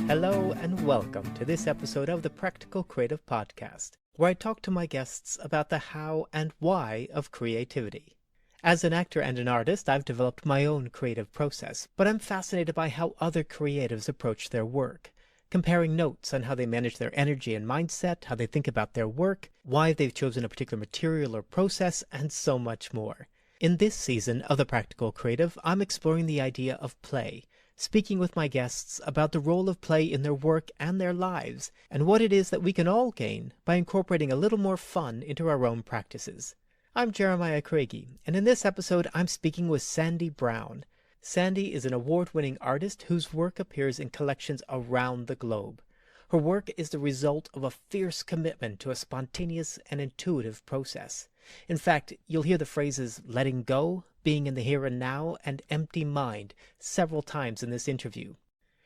Hello and welcome to this episode of the Practical Creative Podcast, where I talk to my guests about the how and why of creativity. As an actor and an artist, I've developed my own creative process, but I'm fascinated by how other creatives approach their work, comparing notes on how they manage their energy and mindset, how they think about their work, why they've chosen a particular material or process, and so much more. In this season of the Practical Creative, I'm exploring the idea of play, speaking with my guests about the role of play in their work and their lives, and what it is that we can all gain by incorporating a little more fun into our own practices. I'm Jeremiah Craigie, and in this episode I'm speaking with Sandy Brown. Sandy is an award-winning artist whose work appears in collections around the globe. Her work is the result of a fierce commitment to a spontaneous and intuitive process. In fact, you'll hear the phrases letting go, being in the here and now, and empty mind several times in this interview.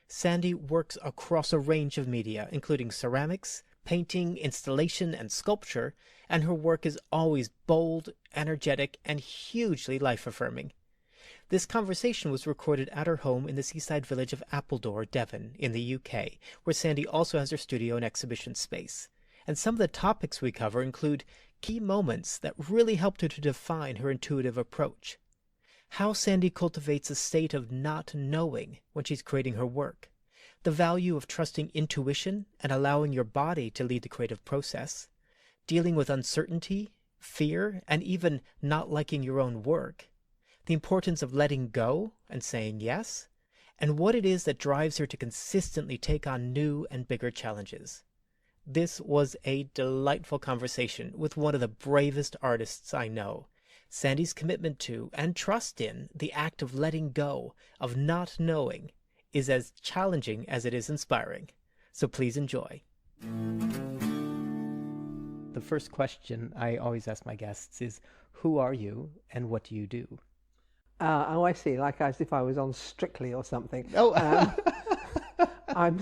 Sandy works across a range of media, including ceramics, painting, installation, and sculpture, and her work is always bold, energetic, and hugely life-affirming. This conversation was recorded at her home in the seaside village of Appledore, Devon, in the UK, where Sandy also has her studio and exhibition space. And some of the topics we cover include key moments that really helped her to define her intuitive approach, how Sandy cultivates a state of not knowing when she's creating her work, the value of trusting intuition and allowing your body to lead the creative process, dealing with uncertainty, fear, and even not liking your own work, the importance of letting go and saying yes, and what it is that drives her to consistently take on new and bigger challenges. This was a delightful conversation with one of the bravest artists I know. Sandy's commitment to and trust in the act of letting go, of not knowing, is as challenging as it is inspiring. So please enjoy. The first question I always ask my guests is, who are you and what do you do? I see, like as if I was on Strictly or something. Oh, I'm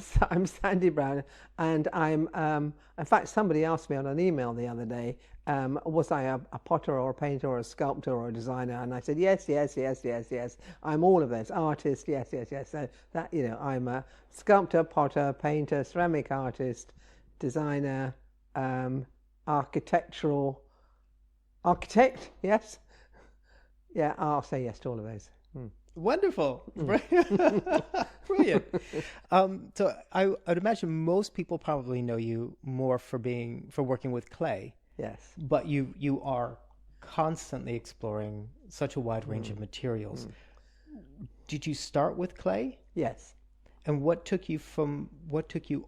Sandy Brown, and I'm. In fact, somebody asked me on an email the other day, was I a potter or a painter or a sculptor or a designer? And I said yes. I'm all of those. Artist, yes. So that I'm a sculptor, potter, painter, ceramic artist, designer, architect. Yes. Yeah, I'll say yes to all of those. wonderful. Brilliant. So I would imagine most people probably know you more for working with clay. Yes. But you are constantly exploring such a wide range of materials. Did you start with clay? Yes. And what took you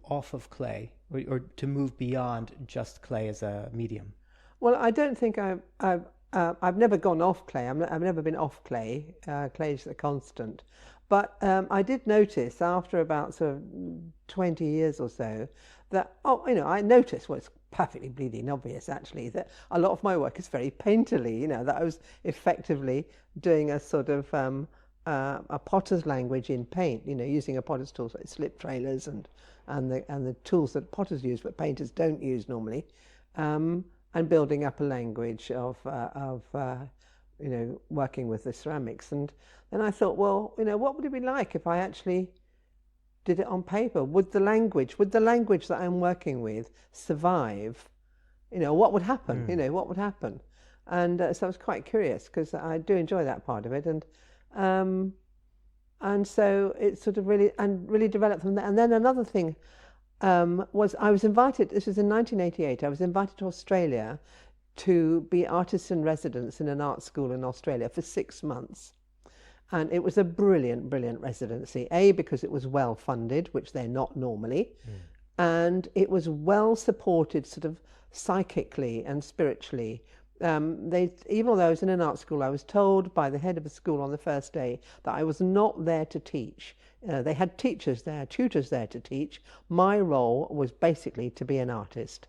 off of clay or to move beyond just clay as a medium? Well, I don't think I've never gone off clay. I've never been off clay. Clay's a constant. But I did notice after about sort of 20 years or so that, I noticed, well, it's perfectly bleeding obvious actually, that a lot of my work is very painterly, that I was effectively doing a sort of a potter's language in paint, using a potter's tools like slip trailers and the tools that potters use but painters don't use normally. And building up a language of working with the ceramics. And then I thought, well, what would it be like if I actually did it on paper? Would the language that I'm working with survive? What would happen? What would happen? And so I was quite curious because I do enjoy that part of it. And so it sort of really developed from there. And then another thing was I was invited, this was in 1988, I was invited to Australia to be artist in residence in an art school in Australia for 6 months. And it was a brilliant residency, because it was well funded, which they're not normally, and it was well supported sort of psychically and spiritually. Even although I was in an art school, I was told by the head of the school on the first day that I was not there to teach. They had tutors there to teach. My role was basically to be an artist.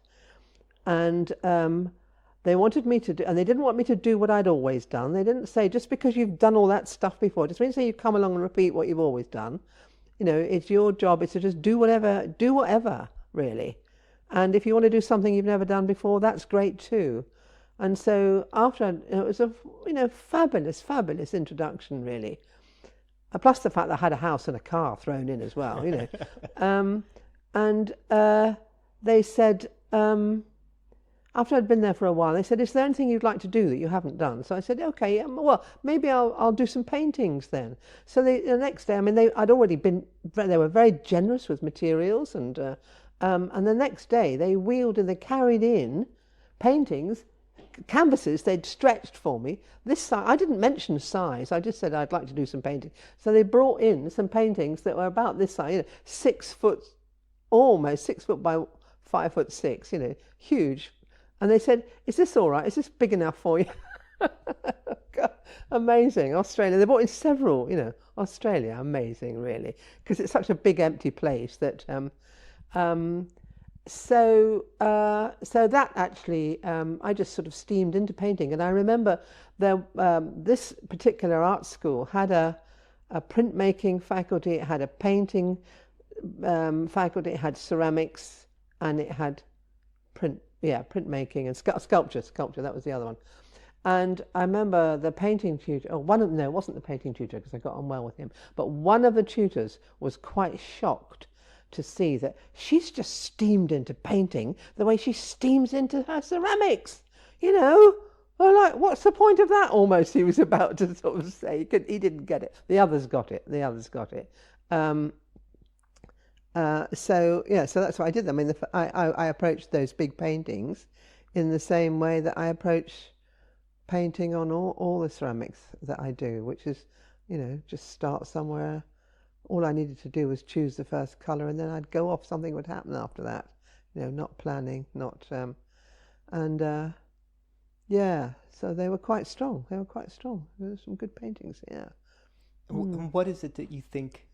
And they wanted me to do, and they didn't want me to do what I'd always done. They didn't say, just because you've done all that stuff before, just means you come along and repeat what you've always done. It's your job, it's to just do whatever, really. And if you want to do something you've never done before, that's great too. And so it was a fabulous introduction, really. plus the fact that I had a house and a car thrown in as well, you know. And they said, after I'd been there for a while, they said, "Is there anything you'd like to do that you haven't done?" So I said, "Okay, well, maybe I'll do some paintings then." So the next day, I mean, they were very generous with materials, and the next day they carried in paintings, canvases they'd stretched for me. This size, I didn't mention size, I just said I'd like to do some painting. So they brought in some paintings that were about this size, you know, 6 foot, almost 6 foot by 5'6", you know, huge. And they said, "Is this all right? Is this big enough for you?" God, amazing. Australia, they brought in several, you know. Australia, amazing, really, because it's such a big empty place that so that actually, I just sort of steamed into painting. And I remember this particular art school had a printmaking faculty, it had a painting faculty, it had ceramics, and it had printmaking and sculpture, that was the other one. And I remember the painting tutor, it wasn't the painting tutor because I got on well with him, but one of the tutors was quite shocked to see that she's just steamed into painting the way she steams into her ceramics, you know. Well, like, what's the point of that? Almost, he was about to sort of say. He didn't get it. The others got it. So that's what I did. I mean, I approached those big paintings in the same way that I approach painting on all the ceramics that I do, which is, you know, just start somewhere. All I needed to do was choose the first colour, and then I'd go off. Something would happen after that, you know, not planning, so they were quite strong. There were some good paintings, yeah. What is it that you think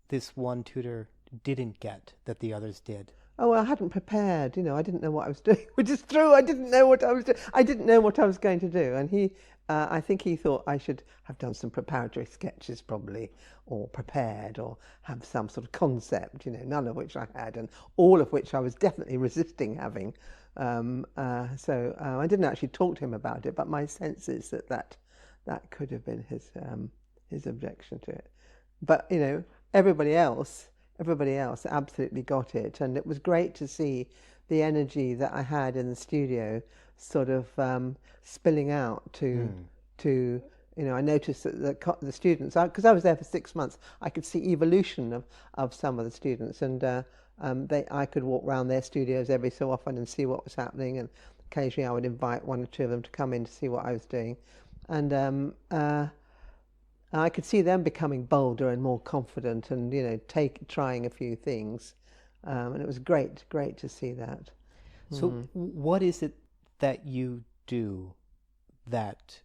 this one tutor didn't get that the others did? Oh, well, I hadn't prepared, you know, I didn't know what I was doing, which is true. I didn't know what I was doing. I didn't know what I was going to do. And I think he thought I should have done some preparatory sketches probably, or prepared, or have some sort of concept, you know, none of which I had, and all of which I was definitely resisting having. So I didn't actually talk to him about it, but my sense is that could have been his objection to it. But, you know, everybody else absolutely got it, and it was great to see the energy that I had in the studio sort of spilling out to you know. I noticed that the students, because I was there for 6 months, I could see evolution of some of the students, and I could walk around their studios every so often and see what was happening, and occasionally I would invite one or two of them to come in to see what I was doing, and I could see them becoming bolder and more confident, and, you know, trying a few things, and it was great to see that. So what is it that you do that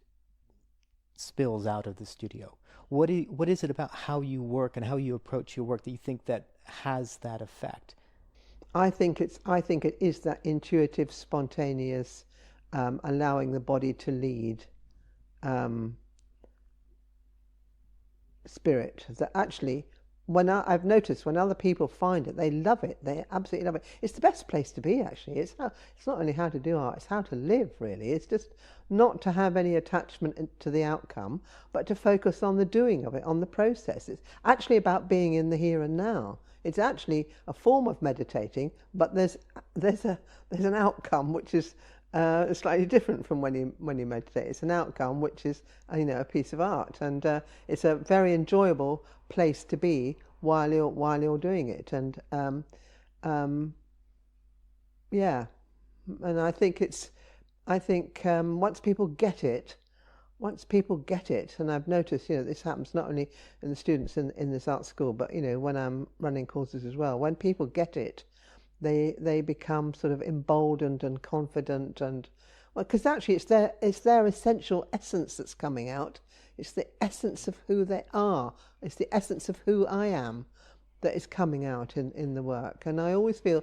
spills out of the studio? What is it about how you work and how you approach your work that you think that has that effect? I think it is that intuitive, spontaneous, allowing the body to lead spirit, that actually, I've noticed when other people find it, they love it. They absolutely love it. It's the best place to be, actually. It's not only how to do art, it's how to live, really. It's just not to have any attachment to the outcome, but to focus on the doing of it, on the process. It's actually about being in the here and now. It's actually a form of meditating, but there's an outcome which is slightly different from when you meditate. It's an outcome which is, you know, a piece of art, and it's a very enjoyable place to be while you're doing it. And and I think once people get it, and I've noticed, you know, this happens not only in the students in this art school, but, you know, when I'm running courses as well. When people get it, they become sort of emboldened and confident, and because actually it's their essential essence that's coming out. It's the essence of who they are. It's the essence of who I am that is coming out in the work. And I always feel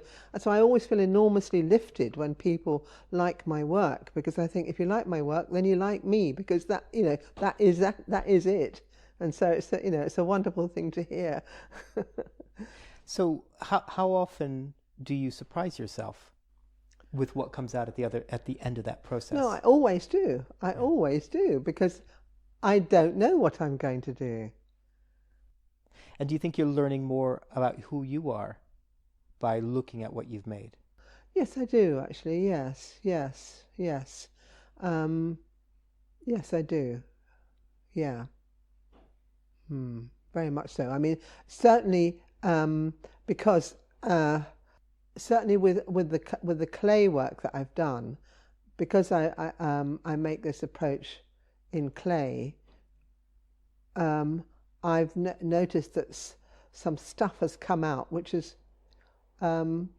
enormously lifted when people like my work, because I think if you like my work, then you like me, because that, you know, that is it. And so it's a wonderful thing to hear. So how often do you surprise yourself with what comes out at the end of that process? No, I always do. I always do, because I don't know what I'm going to do. And do you think you're learning more about who you are by looking at what you've made? Yes, I do actually. Yes, yes, yes. Um, yes, I do. Yeah. Very much so. I mean, certainly because certainly with the clay work that I've done, because I make this approach in clay. I've noticed that some stuff has come out, um,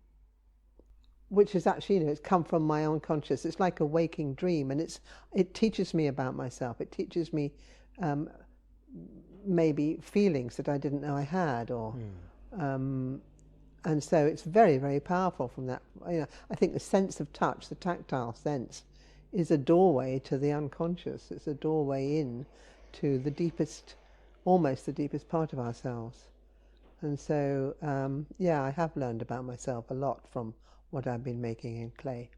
which is actually, it's come from my unconscious. It's like a waking dream, and it teaches me about myself. It teaches me um, maybe feelings that I didn't know I had, or and so it's very, very powerful from that. I think the sense of touch, the tactile sense, is a doorway to the unconscious. It's a doorway in to the deepest, almost the deepest part of ourselves. And so, I have learned about myself a lot from what I've been making in clay,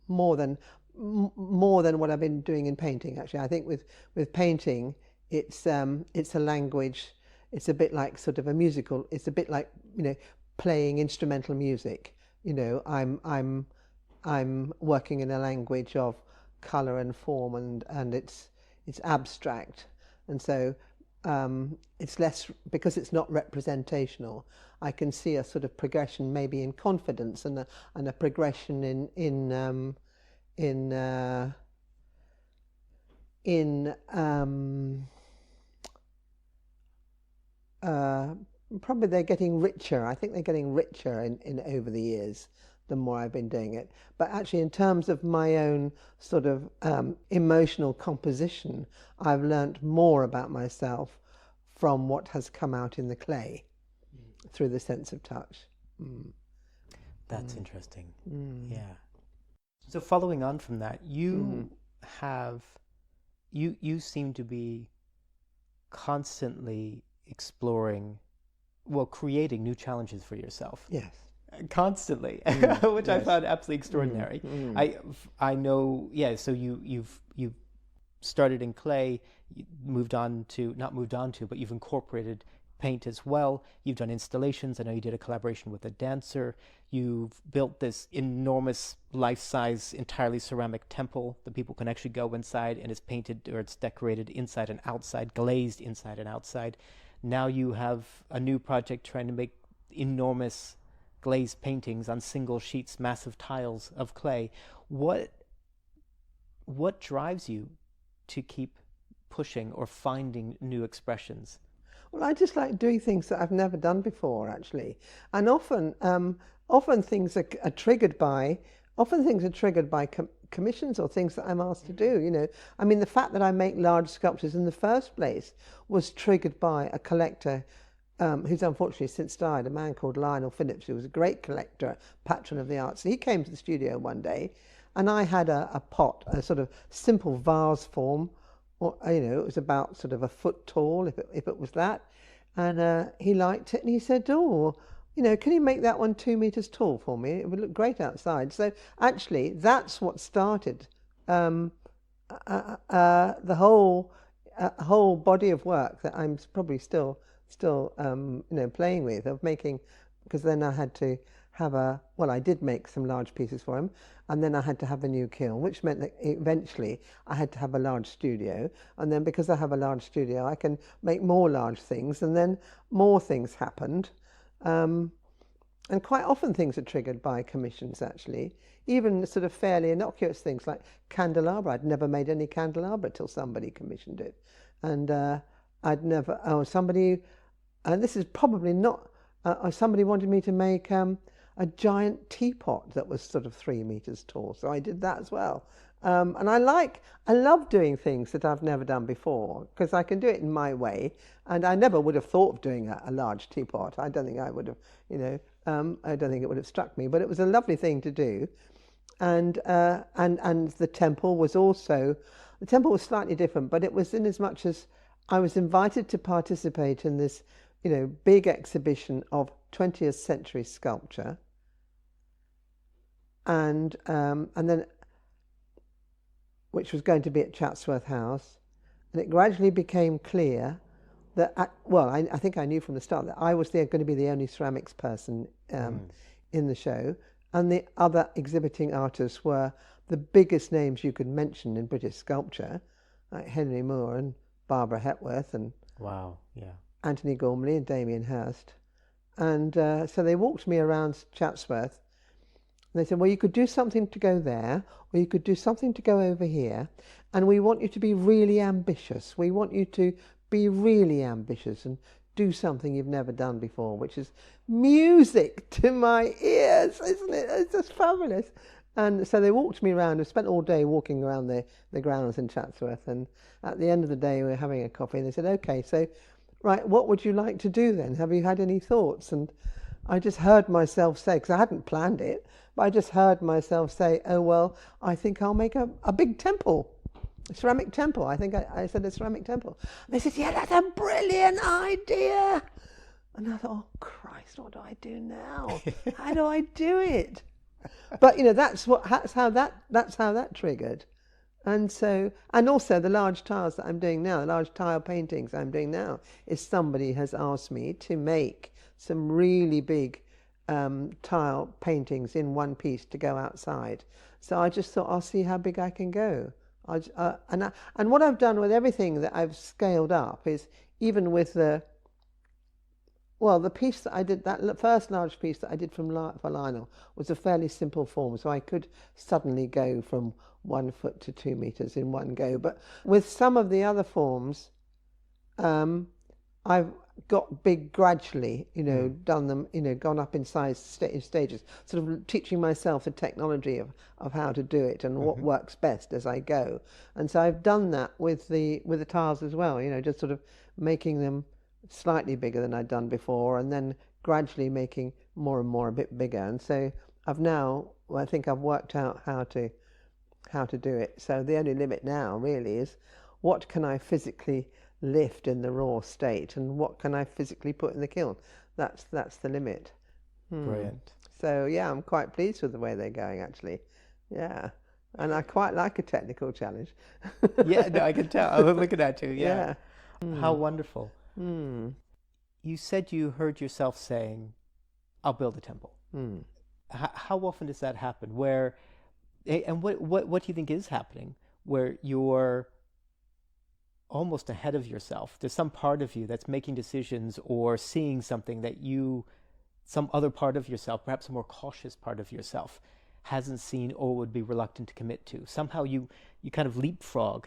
more than what I've been doing in painting. Actually, I think with painting, it's a language. It's a bit like sort of a musical. It's a bit like playing instrumental music. I'm working in a language of color and form, and it's abstract, and so it's less, because it's not representational. I can see a sort of progression, maybe in confidence, and a progression in probably they're getting richer. I think they're getting richer in over the years, the more I've been doing it. But actually, in terms of my own sort of emotional composition, I've learnt more about myself from what has come out in the clay through the sense of touch. That's interesting. Yeah. So following on from that, you seem to be constantly exploring, creating new challenges for yourself. Yes. Constantly, which I found absolutely extraordinary. I know, so you've started in clay, you not moved on to, but you've incorporated paint as well. You've done installations. I know you did a collaboration with a dancer. You've built this enormous life-size, entirely ceramic temple that people can actually go inside, and it's painted, or it's decorated inside and outside, glazed inside and outside. Now you have a new project trying to make enormous glazed paintings on single sheets, massive tiles of clay. What drives you to keep pushing or finding new expressions? Well, I just like doing things that I've never done before, actually. And often things are triggered by commissions or things that I'm asked to do. I mean, the fact that I make large sculptures in the first place was triggered by a collector who's unfortunately since died, a man called Lionel Phillips, who was a great collector, patron of the arts. And he came to the studio one day, and I had a pot, a sort of simple vase form, or it was about sort of a foot tall, if it was that. And he liked it, and he said, "Oh, can you make that one 2 meters tall for me? It would look great outside." So actually, that's what started the whole body of work that I'm probably still playing with, of making, because then I had to have I did make some large pieces for him, and then I had to have a new kiln, which meant that eventually I had to have a large studio, and then because I have a large studio, I can make more large things, and then more things happened. And quite often things are triggered by commissions, actually, even sort of fairly innocuous things like candelabra. I'd never made any candelabra till somebody commissioned it, and and this is probably not, somebody wanted me to make a giant teapot that was sort of 3 meters tall, so I did that as well. And I love doing things that I've never done before, because I can do it in my way, and I never would have thought of doing a large teapot. I don't think I would have, I don't think it would have struck me, but it was a lovely thing to do. And the temple was slightly different, but it was in as much as I was invited to participate in this, big exhibition of 20th century sculpture, and then, which was going to be at Chatsworth House, and it gradually became clear that I think I knew from the start that I was going to be the only ceramics person in the show, and the other exhibiting artists were the biggest names you could mention in British sculpture, like Henry Moore and Barbara Hepworth and Wow, yeah. Anthony Gormley and Damien Hirst. And so they walked me around Chatsworth. And they said, well, you could do something to go there, or you could do something to go over here. And we want you to be really ambitious. We want you to be really ambitious and do something you've never done before, which is music to my ears, isn't it? It's just fabulous. And so they walked me around. I spent all day walking around the grounds in Chatsworth. And at the end of the day, we were having a coffee. And they said, okay, so, right, what would you like to do then? Have you had any thoughts? And I just heard myself say, because I hadn't planned it, but I just heard myself say, oh, well, I think I'll make a big temple, a ceramic temple. I think I said a ceramic temple. And they said, yeah, that's a brilliant idea. And I thought, oh, Christ, what do I do now? How do I do it? But, you know, that's how that triggered. And so, and also the large tiles that I'm doing now, the large tile paintings I'm doing now, is somebody has asked me to make some really big tile paintings in one piece to go outside. So I just thought, I'll see how big I can go. And what I've done with everything that I've scaled up is, even with the piece that I did, that first large piece that I did for Lionel, was a fairly simple form, so I could suddenly go from 1 foot to 2 meters in one go. But with some of the other forms, I've got big gradually, you know, done them, you know, gone up in size in stages, sort of teaching myself the technology of how to do it and what works best as I go. And so I've done that with the tiles as well, you know, just sort of making them slightly bigger than I'd done before, and then gradually making more and more a bit bigger. And so I think I've worked out how to do it. So the only limit now really is, what can I physically lift in the raw state, and what can I physically put in the kiln? That's the limit. Brilliant. So yeah, I'm quite pleased with the way they're going, actually. Yeah. And I quite like a technical challenge. Yeah, no, I can tell. I was looking at you. Yeah. How wonderful. You said you heard yourself saying, I'll build a temple. How often does that happen? Where, and what do you think is happening, where you're almost ahead of yourself? There's some part of you that's making decisions or seeing something that some other part of yourself, perhaps a more cautious part of yourself, hasn't seen or would be reluctant to commit to. Somehow you kind of leapfrog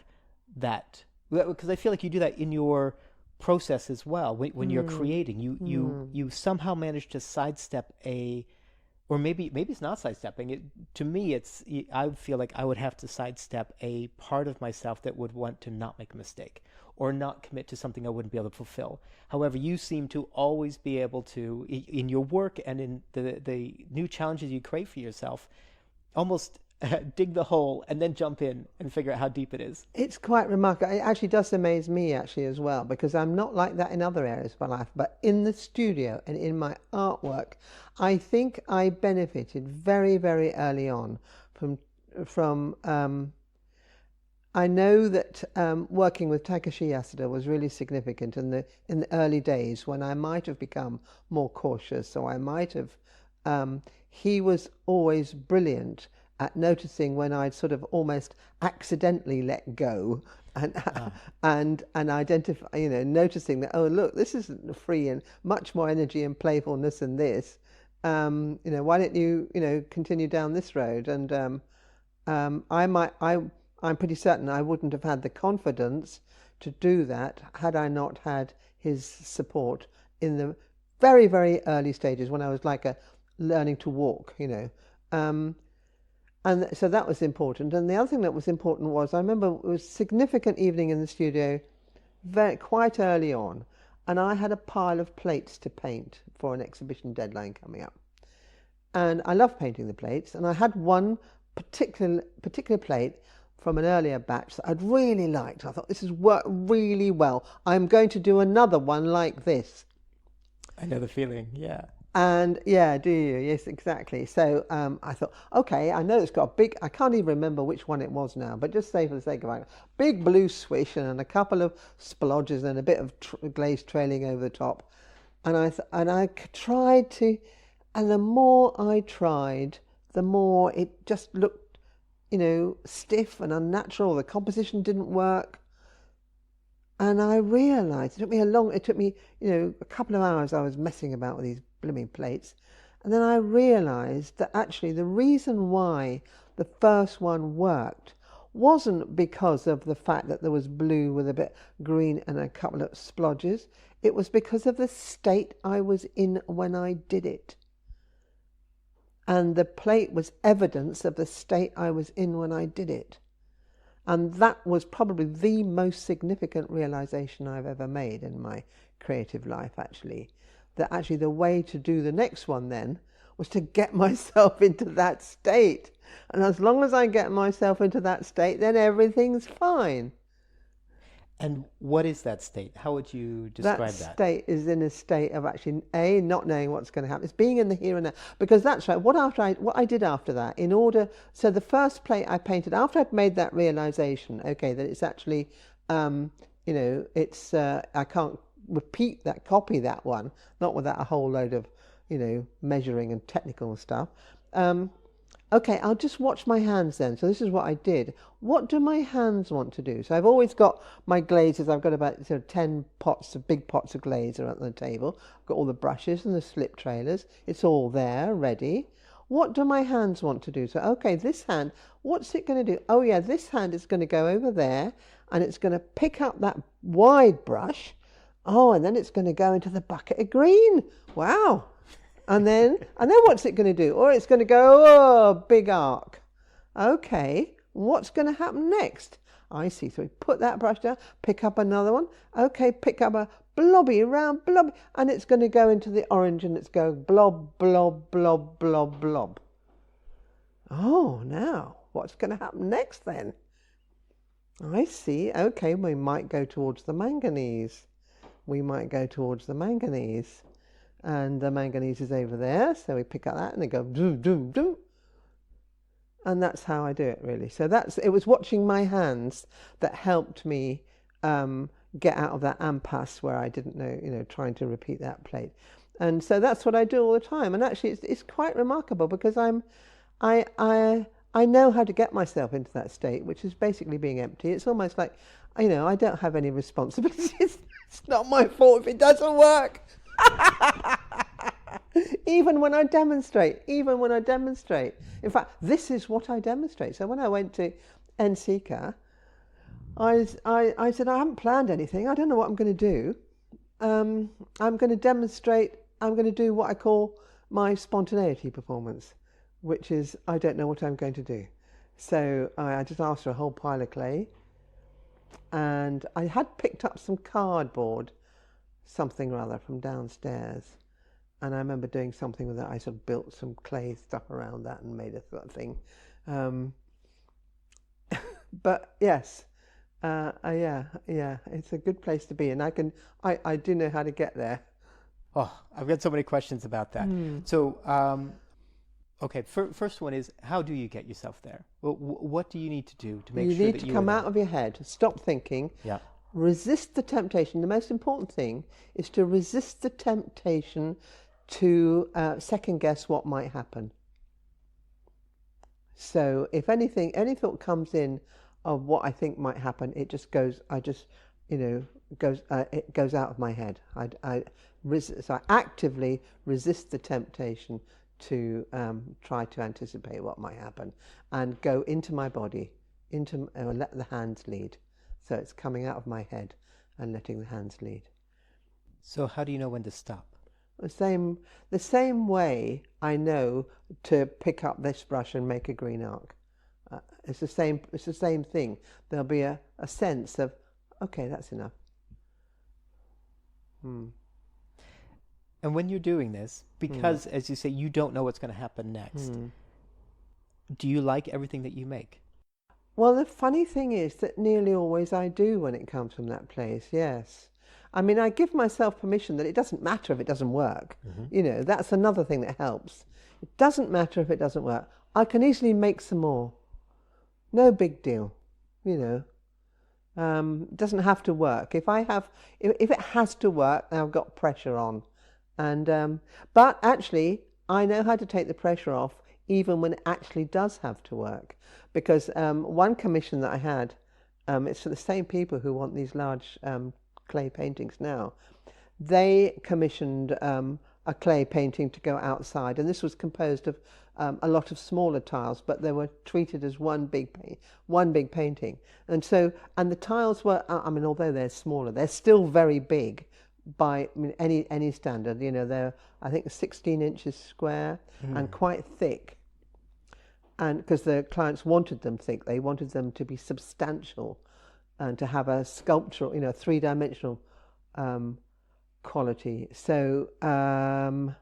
that, because I feel like you do that in your process as well. When you're creating, you somehow manage to sidestep or maybe it's not sidestepping it. To me, I feel like I would have to sidestep a part of myself that would want to not make a mistake or not commit to something I wouldn't be able to fulfill. However, you seem to always be able to, in your work and in the new challenges you create for yourself, almost dig the hole and then jump in and figure out how deep it is. It's quite remarkable. It actually does amaze me as well, because I'm not like that in other areas of my life, but in the studio and in my artwork, I think I benefited very, very early on from I know that working with Takashi Yasuda was really significant in the early days, when I might have become more cautious, so I might have he was always brilliant at noticing when I'd sort of almost accidentally let go, and identify, you know, noticing that, oh look, this isn't free, and much more energy and playfulness than this. You know, why don't you continue down this road? And I'm pretty certain I wouldn't have had the confidence to do that had I not had his support in the very, very early stages, when I was like learning to walk, you know. And so that was important. And the other thing that was important was, I remember it was a significant evening in the studio, quite early on, and I had a pile of plates to paint for an exhibition deadline coming up. And I love painting the plates, and I had one particular plate from an earlier batch that I'd really liked. I thought, this has worked really well. I'm going to do another one like this. I know the feeling, yeah. And yeah, do you? Yes, exactly. So I thought, okay, I know it's got a big, I can't even remember which one it was now, but just say for the sake of it, big blue swish and a couple of splodges and a bit of glaze trailing over the top. And I tried to, and the more I tried, the more it just looked, stiff and unnatural. The composition didn't work. And I realised, it took me, a couple of hours I was messing about with these blooming plates. And then I realised that actually the reason why the first one worked wasn't because of the fact that there was blue with a bit green and a couple of splodges. It was because of the state I was in when I did it. And the plate was evidence of the state I was in when I did it. And that was probably the most significant realization I've ever made in my creative life, actually. That actually the way to do the next one then was to get myself into that state. And as long as I get myself into that state, then everything's fine. And what is that state? How would you describe that? That state is in a state of actually, A, not knowing what's going to happen. It's being in the here and now. Because that's right. What I did after that, so the first plate I painted, after I'd made that realization, okay, that it's actually, I can't copy that one, not without a whole load of, measuring and technical stuff. Okay, I'll just watch my hands then. So this is what I did. What do my hands want to do? So I've always got my glazes. I've got about 10 big pots of glaze around the table. I've got all the brushes and the slip trailers. It's all there, ready. What do my hands want to do? So, okay, this hand, what's it going to do? Oh yeah, this hand is going to go over there and it's going to pick up that wide brush. Oh, and then it's going to go into the bucket of green. Wow. And then what's it going to do? Or it's going to go, oh, big arc. Okay, what's going to happen next? I see. So we put that brush down, pick up another one. Okay, pick up a round blobby, and it's going to go into the orange and it's going blob, blob, blob, blob, blob. Oh, now, what's going to happen next then? I see. Okay, we might go towards the manganese. And the manganese is over there, so we pick up that and they go doom, doom, doom. And that's how I do it, really. So it was watching my hands that helped me get out of that impasse where I didn't know, trying to repeat that plate. And so that's what I do all the time. And actually, it's quite remarkable because I know how to get myself into that state, which is basically being empty. It's almost like, I don't have any responsibilities. It's not my fault if it doesn't work. Even when I demonstrate. In fact, this is what I demonstrate. So when I went to NCECA, I said, I haven't planned anything. I don't know what I'm going to do. I'm going to demonstrate. I'm going to do what I call my spontaneity performance, which is I don't know what I'm going to do. So I just asked for a whole pile of clay. And I had picked up some cardboard, something or other from downstairs, and I remember doing something with that. I sort of built some clay stuff around that and made a sort of thing. But yes, yeah, it's a good place to be, and I do know how to get there. Oh, I've got so many questions about that. So, okay, first one is, how do you get yourself there? What do you need to do to make sure that you need to come out of your head, stop thinking. Yeah. Resist the temptation. The most important thing is to resist the temptation to second guess what might happen. So if any thought comes in of what I think might happen, it just goes. It goes out of my head. So I actively resist the temptation to try to anticipate what might happen, and go into my body, let the hands lead. So it's coming out of my head and letting the hands lead. So how do you know when to stop? The same way I know to pick up this brush and make a green arc. It's the same thing. There'll be a sense of, okay, that's enough. And when you're doing this, because as you say, you don't know what's going to happen next, do you like everything that you make? Well, the funny thing is that nearly always I do when it comes from that place, yes. I mean, I give myself permission that it doesn't matter if it doesn't work. You know, that's another thing that helps. It doesn't matter if it doesn't work. I can easily make some more. No big deal, you know. It doesn't have to work. If it has to work, then I've got pressure on. And but actually, I know how to take the pressure off even when it actually does have to work. Because one commission that I had, it's for the same people who want these large clay paintings now. They commissioned a clay painting to go outside, and this was composed of a lot of smaller tiles, but they were treated as one big painting. And so, and the tiles were, I mean, although they're smaller, they're still very big by any standard. You know, they're, I think, 16 inches square and quite thick. And because the clients wanted them thick, they wanted them to be substantial and to have a sculptural, you know, three-dimensional quality. So, you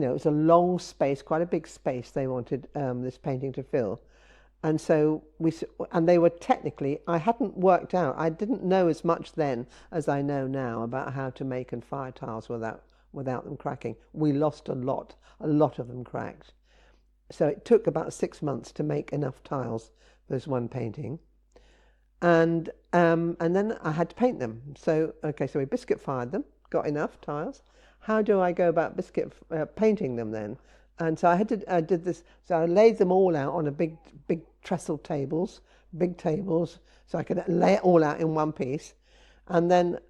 know, it was a long space, quite a big space they wanted this painting to fill. And so they were technically, I hadn't worked out, I didn't know as much then as I know now about how to make and fire tiles without them cracking. We lost a lot of them cracked. So it took about 6 months to make enough tiles for this one painting. And then I had to paint them. So, okay, so we biscuit fired them, got enough tiles. How do I go about painting them then? And so I did this, so I laid them all out on a big trestle tables, big tables, so I could lay it all out in one piece. And then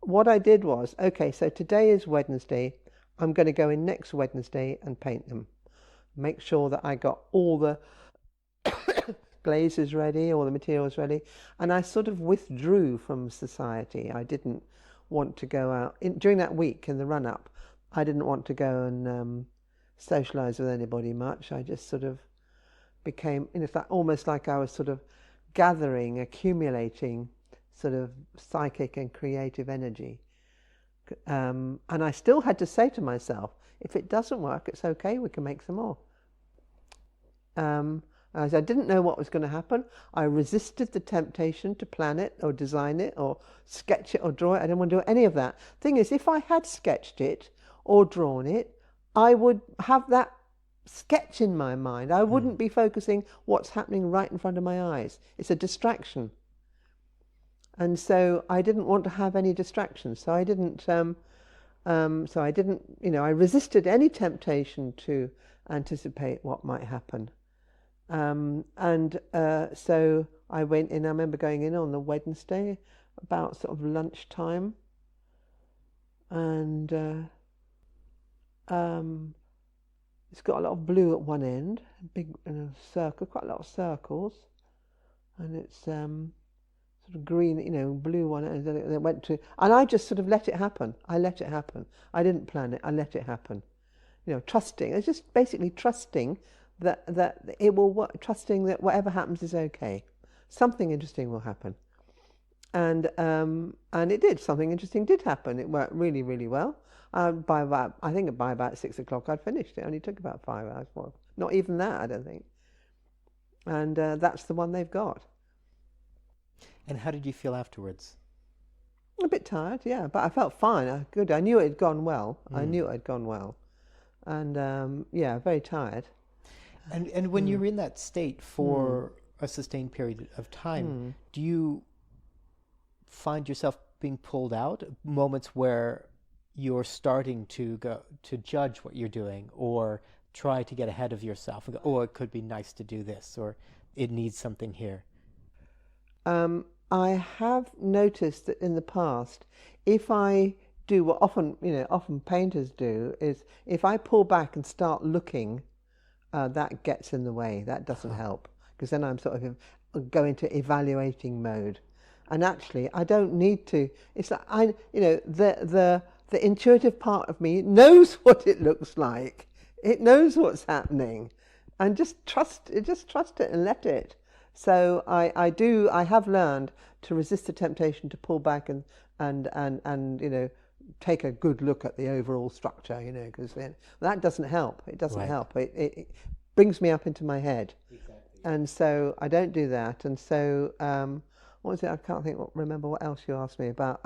what I did was, okay, so today is Wednesday, I'm going to go in next Wednesday and paint them. Make sure that I got all the glazes ready, all the materials ready. And I sort of withdrew from society. I didn't want to go out. During that week in the run-up, I didn't want to go and socialise with anybody much. I just sort of became, in fact, almost like I was sort of gathering, accumulating sort of psychic and creative energy. And I still had to say to myself, if it doesn't work, it's okay, we can make some more. As I didn't know what was going to happen, I resisted the temptation to plan it or design it or sketch it or draw it. I didn't want to do any of that. Thing is, if I had sketched it or drawn it, I would have that sketch in my mind. I wouldn't be focusing what's happening right in front of my eyes. It's a distraction. And so I didn't want to have any distractions. So I didn't, you know, I resisted any temptation to anticipate what might happen. So I went in, I remember going in on the Wednesday about sort of lunchtime, and it's got a lot of blue at one end, big circle, quite a lot of circles, and it's sort of green, you know, blue one, and then it went to, and I just sort of let it happen. I let it happen. I didn't plan it. I let it happen. You know, trusting. It's just basically trusting that it will work, trusting that whatever happens is okay. Something interesting will happen. And it did. Something interesting did happen. It worked really, really well. I think by about 6 o'clock I'd finished. It only took about 5 hours. Well, not even that, I don't think. And that's the one they've got. And how did you feel afterwards? A bit tired, yeah, but I felt fine. Good. I knew it had gone well. I knew it had gone well. And yeah, very tired. And when you're in that state for a sustained period of time, do you find yourself being pulled out? Moments where you're starting to go to judge what you're doing, or try to get ahead of yourself and go, oh, it could be nice to do this, or it needs something here. I have noticed that in the past, if I do what often painters do, is if I pull back and start looking, that gets in the way. That doesn't help, because then I'm sort of go into evaluating mode. And actually, I don't need to. It's like the intuitive part of me knows what it looks like. It knows what's happening, and just trust it and let it. So I have learned to resist the temptation to pull back and take a good look at the overall structure, because that doesn't help. It doesn't help. It brings me up into my head. Exactly. And so I don't do that. And so what was it? I can't remember what else you asked me about.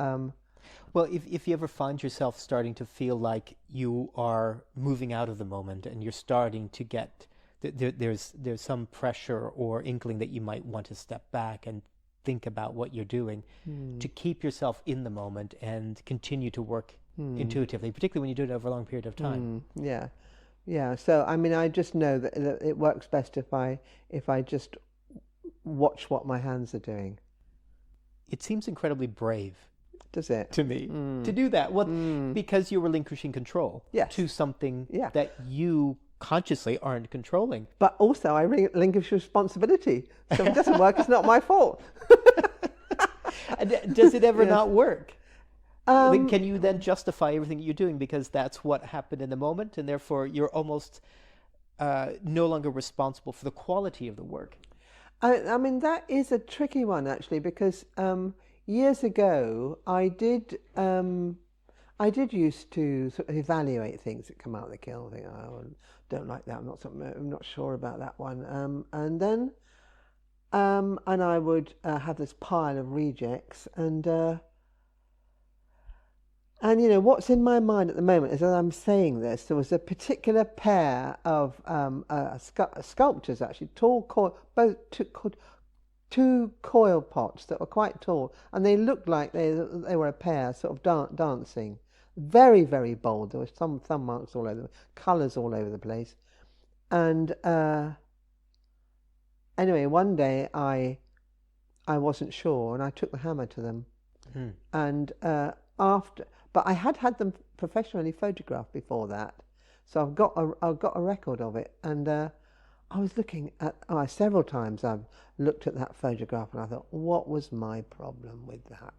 Well, if you ever find yourself starting to feel like you are moving out of the moment and you're starting to get there's some pressure or inkling that you might want to step back and think about what you're doing, to keep yourself in the moment and continue to work intuitively, particularly when you do it over a long period of time. Yeah, yeah. So I mean, I just know that it works best if I just watch what my hands are doing. It seems incredibly brave Does it? to me to do that. Well, because you're relinquishing control Yes. to something Yeah. that you consciously aren't controlling. But also, I relinquish responsibility. So if it doesn't work, it's not my fault. Does it ever Yes. not work? Can you then justify everything you're doing because that's what happened in the moment, and therefore you're almost no longer responsible for the quality of the work? I mean, that is a tricky one, actually, because years ago, I did used to sort of evaluate things that come out of the kiln. Think, oh, I don't like that. I'm not sure about that one. And then, and I would have this pile of rejects, and you know what's in my mind at the moment is, as I'm saying this, there was a particular pair of sculptures, actually tall coil, two coil pots that were quite tall, and they looked like they were a pair sort of dancing. Very, very bold. There were some thumb marks all over, colours all over the place. And anyway, one day I wasn't sure, and I took the hammer to them. And but I had them professionally photographed before that, so I've got a record of it. And I was looking at several times. I've looked at that photograph, and I thought, what was my problem with that,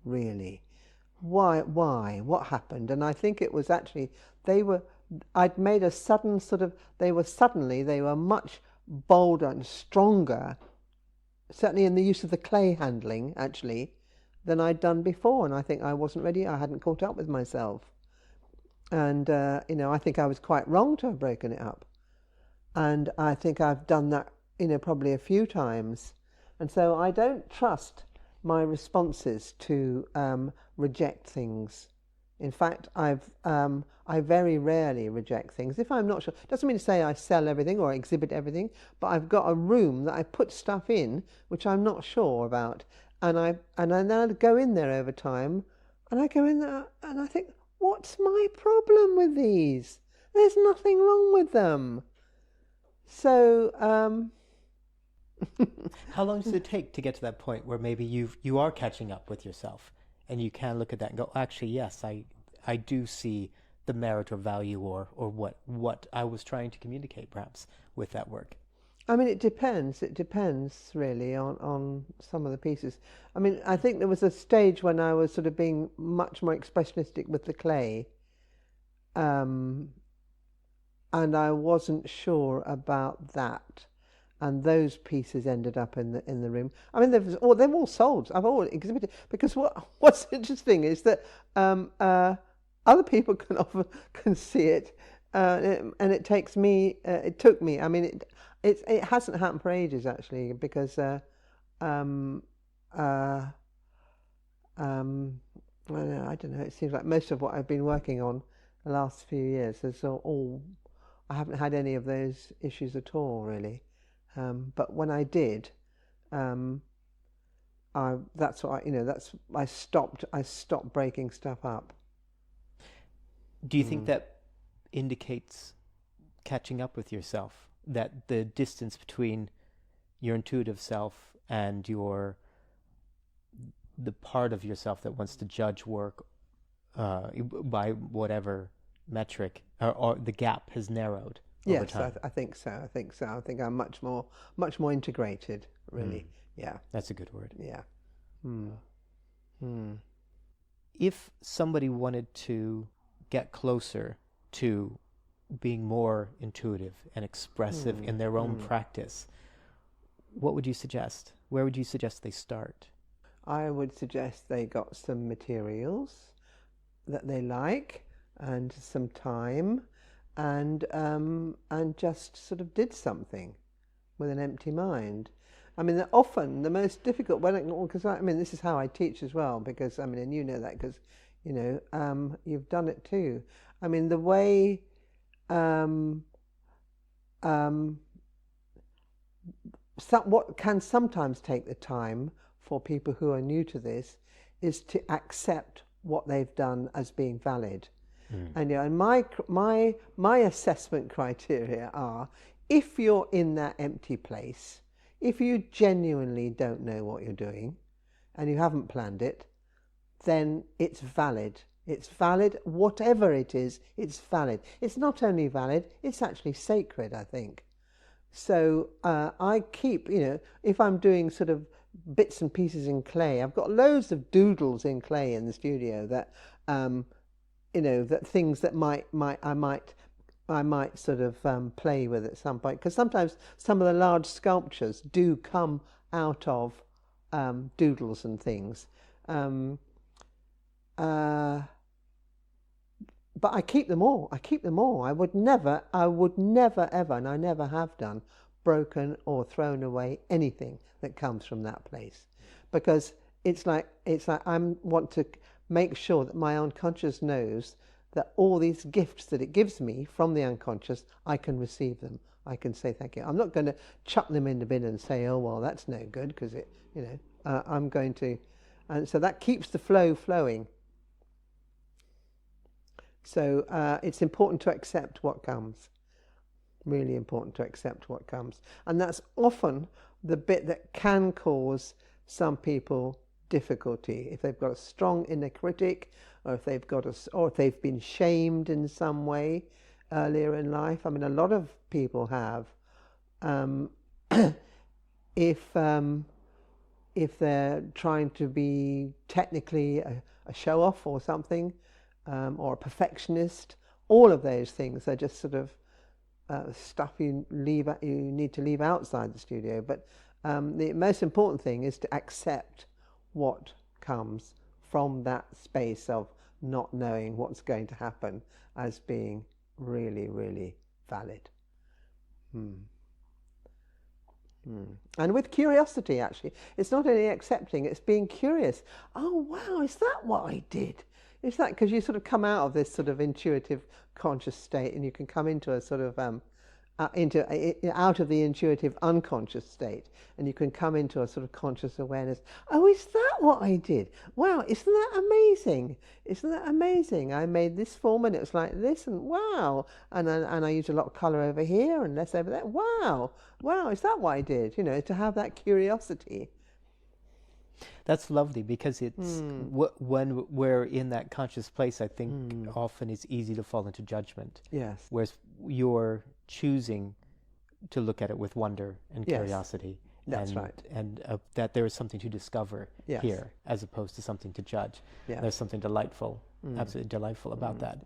really? Why? What happened? And I think it was actually I'd made a sudden sort of, they were much bolder and stronger, certainly in the use of the clay handling, actually, than I'd done before. And I think I wasn't ready. I hadn't caught up with myself. And, you know, I think I was quite wrong to have broken it up. And I think I've done that, you know, probably a few times. And so I don't trust my responses to reject things. In fact, I very rarely reject things if I'm not sure. Doesn't mean to say I sell everything or exhibit everything, but I've got a room that I put stuff in which I'm not sure about, and I now go in there over time, and I go in there and I think, what's my problem with these? There's nothing wrong with them. So how long does it take to get to that point where maybe you are catching up with yourself and you can look at that and go, actually, yes, I do see the merit or value or what I was trying to communicate perhaps with that work? I mean, it depends. It depends really on some of the pieces. I mean, I think there was a stage when I was sort of being much more expressionistic with the clay, and I wasn't sure about that. And those pieces ended up in the room. I mean, they've all sold. I've all exhibited, because what's interesting is that other people can see it, and it took me. I mean, it hasn't happened for ages, actually, because I don't know. It seems like most of what I've been working on the last few years is all. I haven't had any of those issues at all, really. But when I did, that's what I stopped breaking stuff up. Do you think that indicates catching up with yourself? That the distance between your intuitive self and the part of yourself that wants to judge work by whatever metric, or the gap has narrowed over time? Yes, I think so. I think I'm much more integrated, really. Yeah. That's a good word. Yeah. If somebody wanted to get closer to being more intuitive and expressive in their own practice, what would you suggest? Where would you suggest they start? I would suggest they got some materials that they like and some time, and just sort of did something with an empty mind. I mean, often the most difficult, because I mean, this is how I teach as well, because I mean, and you know that because, you know, you've done it too. I mean, the way, what can sometimes take the time for people who are new to this is to accept what they've done as being valid. And, you know, and my assessment criteria are, if you're in that empty place, if you genuinely don't know what you're doing and you haven't planned it, then it's valid. It's valid, whatever it is, it's valid. It's not only valid, it's actually sacred, I think. So I keep, you know, if I'm doing sort of bits and pieces in clay, I've got loads of doodles in clay in the studio that, you know, that things that I might sort of play with at some point. Because sometimes some of the large sculptures do come out of doodles and things. But I keep them all. I keep them all. I would never ever, and I never have done, broken or thrown away anything that comes from that place, because it's like I want to make sure that my unconscious knows that all these gifts that it gives me from the unconscious, I can receive them. I can say thank you. I'm not going to chuck them in the bin and say, oh well, that's no good, because it, you know, I'm going to, and so that keeps the flow flowing. So it's important to accept what comes. Really important to accept what comes. And that's often the bit that can cause some people difficulty. If they've got a strong inner critic, or if they've been shamed in some way earlier in life. I mean, a lot of people have. If they're trying to be technically a show-off or something, or a perfectionist, all of those things are just sort of stuff you need to leave outside the studio. But the most important thing is to accept what comes from that space of not knowing what's going to happen as being really, really valid. And with curiosity, actually, it's not only accepting, it's being curious. Oh wow, is that what I did? Is that because you sort of come out of this sort of intuitive conscious state, and you can come into a sort of out of the intuitive unconscious state, and you can come into a sort of conscious awareness. Oh, is that what I did? Wow, isn't that amazing? Isn't that amazing? I made this form and it was like this, and wow, and I used a lot of colour over here and less over there. Wow, is that what I did? You know, to have that curiosity. That's lovely, because it's when we're in that conscious place, I think often it's easy to fall into judgment. Yes. Whereas you're choosing to look at it with wonder and curiosity. That's right. And that there is something to discover here, as opposed to something to judge. Yes. There's something delightful, absolutely delightful about that.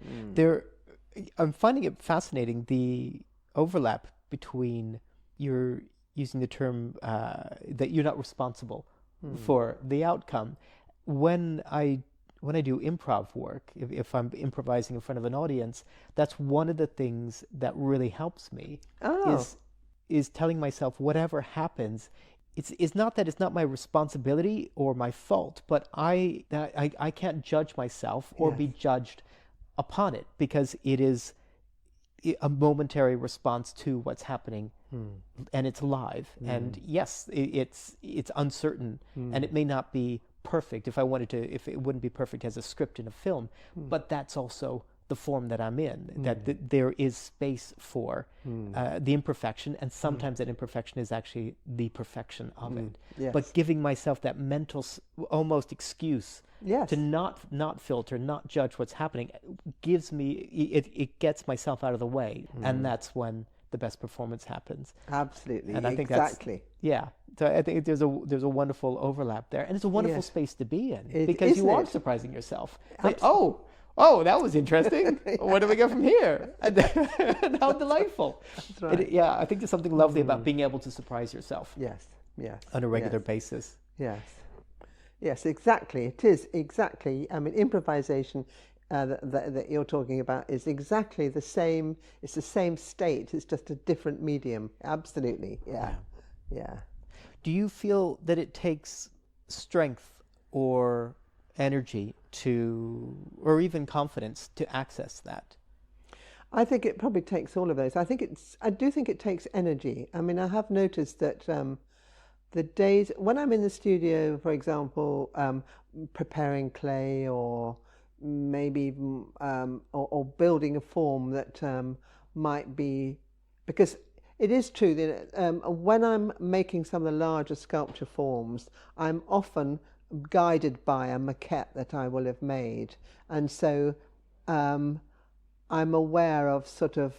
I'm finding it fascinating, the overlap between you're using the term that you're not responsible for the outcome. When I do improv work, if I'm improvising in front of an audience, that's one of the things that really helps me. Is telling myself whatever happens, it's not that it's not my responsibility or my fault, but I can't judge myself or be judged upon it, because it is a momentary response to what's happening, and it's live. And yes, it's uncertain, and it may not be perfect if it wouldn't be perfect as a script in a film, but that's also the form that I'm in, that there is space for the imperfection, and sometimes that imperfection is actually the perfection of it. Yes. But giving myself that mental almost excuse to not filter, not judge what's happening, gives me, it gets myself out of the way, and that's when the best performance happens. Absolutely. And I think exactly. So I think there's a wonderful overlap there, and it's a wonderful space to be in, because you are surprising yourself. Like, oh, that was interesting. Where do we go from here? And how delightful. That's right. I think there's something lovely about being able to surprise yourself. Yes. On a regular basis. Yes, exactly. It is exactly. I mean, improvisation that you're talking about is exactly the same. It's the same state. It's just a different medium. Absolutely. Yeah. Do you feel that it takes strength or energy to, or even confidence to access that? I think it probably takes all of those. I do think it takes energy. I mean, I have noticed that the days when I'm in the studio, for example, preparing clay or maybe even or building a form that might be, because it is true that when I'm making some of the larger sculpture forms, I'm often guided by a maquette that I will have made, and so I'm aware of sort of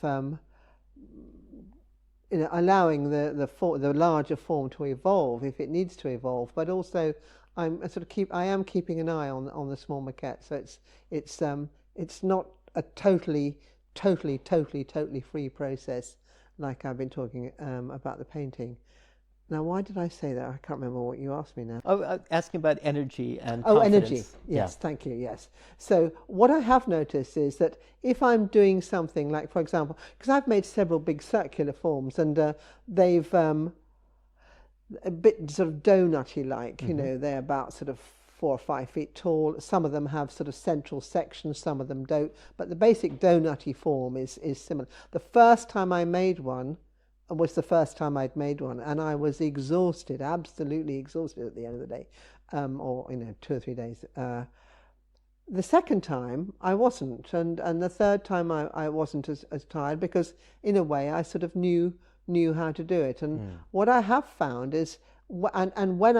allowing the larger form to evolve if it needs to evolve, but also I am keeping an eye on the small maquette, so it's not a totally free process like I've been talking about the painting. Now, why did I say that? I can't remember what you asked me now. Oh, asking about energy and Oh, confidence. energy. Yes, thank you. Yes. So what I have noticed is that if I'm doing something like, for example, because I've made several big circular forms and they've a bit sort of donutty like, you know, they're about sort of 4 or 5 feet tall. Some of them have sort of central sections, some of them don't. But the basic donutty form is similar. The first time I made one was the first time I'd made one, and I was exhausted, absolutely exhausted at the end of the day, or 2 or 3 days. The second time I wasn't, and the third time I wasn't as tired, because in a way I sort of knew how to do it. And what I have found is, and when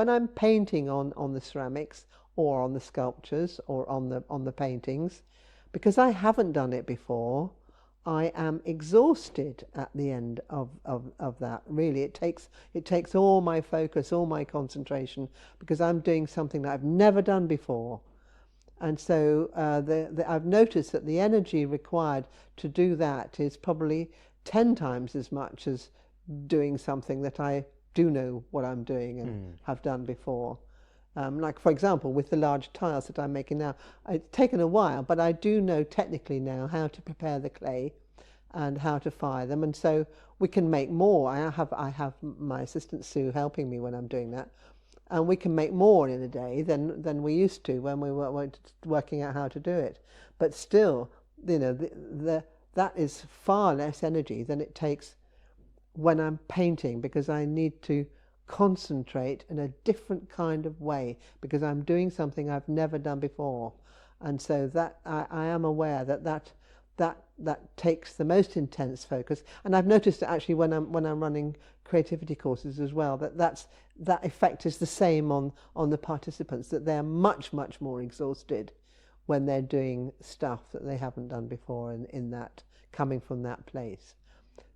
I'm painting on the ceramics or on the sculptures or on the paintings, because I haven't done it before, I am exhausted at the end of that. Really, it takes all my focus, all my concentration, because I'm doing something that I've never done before. And so I've noticed that the energy required to do that is probably 10 times as much as doing something that I do know what I'm doing and have done before. Like, for example, with the large tiles that I'm making now, it's taken a while, but I do know technically now how to prepare the clay and how to fire them, and so we can make more. I have my assistant Sue helping me when I'm doing that, and we can make more in a day than we used to when we were working out how to do it. But still, that is far less energy than it takes when I'm painting, because I need to concentrate in a different kind of way, because I'm doing something I've never done before. And so that I am aware that takes the most intense focus. And I've noticed that actually when I'm running creativity courses as well, that effect is the same on the participants, that they're much more exhausted when they're doing stuff that they haven't done before in that, coming from that place.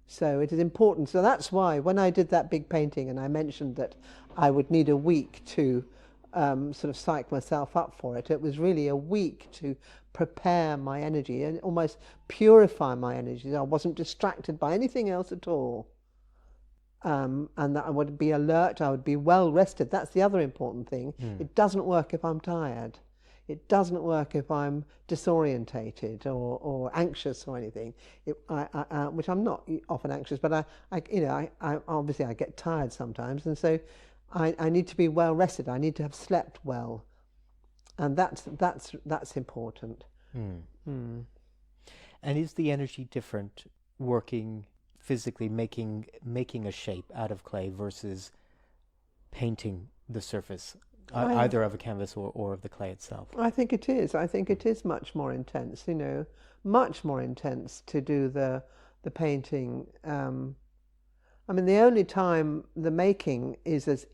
So it is important. So that's why when I did that big painting and I mentioned that I would need a week to sort of psych myself up for it, it was really a week to prepare my energy and almost purify my energy. I wasn't distracted by anything else at all. And that I would be alert, I would be well rested. That's the other important thing. It doesn't work if I'm tired. It doesn't work if I'm disorientated or anxious or anything. Which I'm not often anxious, but I obviously I get tired sometimes, and so I need to be well rested. I need to have slept well, and that's important. And is the energy different working physically, making a shape out of clay versus painting the surface? Either of a canvas or of the clay itself? I think it is. I think it is much more intense, much more intense to do the painting. I mean, the only time the making is as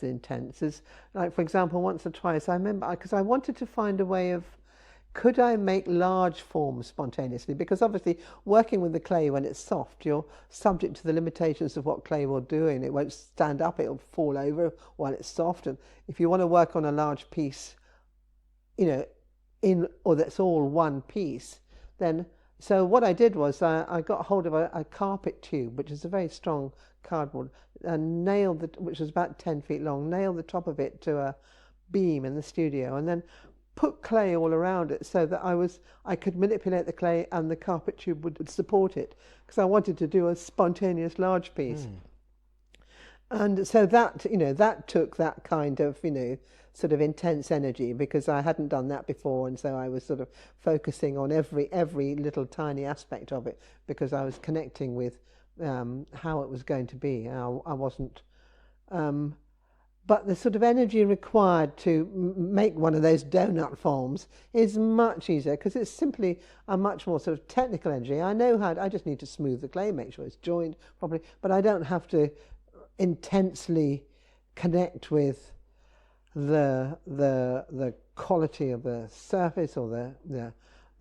intense is, like, for example, once or twice, I remember, because I wanted to find a way of, could I make large forms spontaneously? Because obviously working with the clay when it's soft, you're subject to the limitations of what clay will do, and it won't stand up, it'll fall over while it's soft. And if you want to work on a large piece, or that's all one piece, then, so what I did was I got hold of a carpet tube, which is a very strong cardboard, and which was about 10 feet long, nailed the top of it to a beam in the studio, and then put clay all around it so that I could manipulate the clay and the carpet tube would support it, because I wanted to do a spontaneous large piece. And so that, that took that kind of, sort of intense energy, because I hadn't done that before, and so I was sort of focusing on every little tiny aspect of it, because I was connecting with how it was going to be. I wasn't, but the sort of energy required to make one of those donut forms is much easier, because it's simply a much more sort of technical energy. I know how, I just need to smooth the clay, make sure it's joined properly, but I don't have to intensely connect with the quality of the surface, or the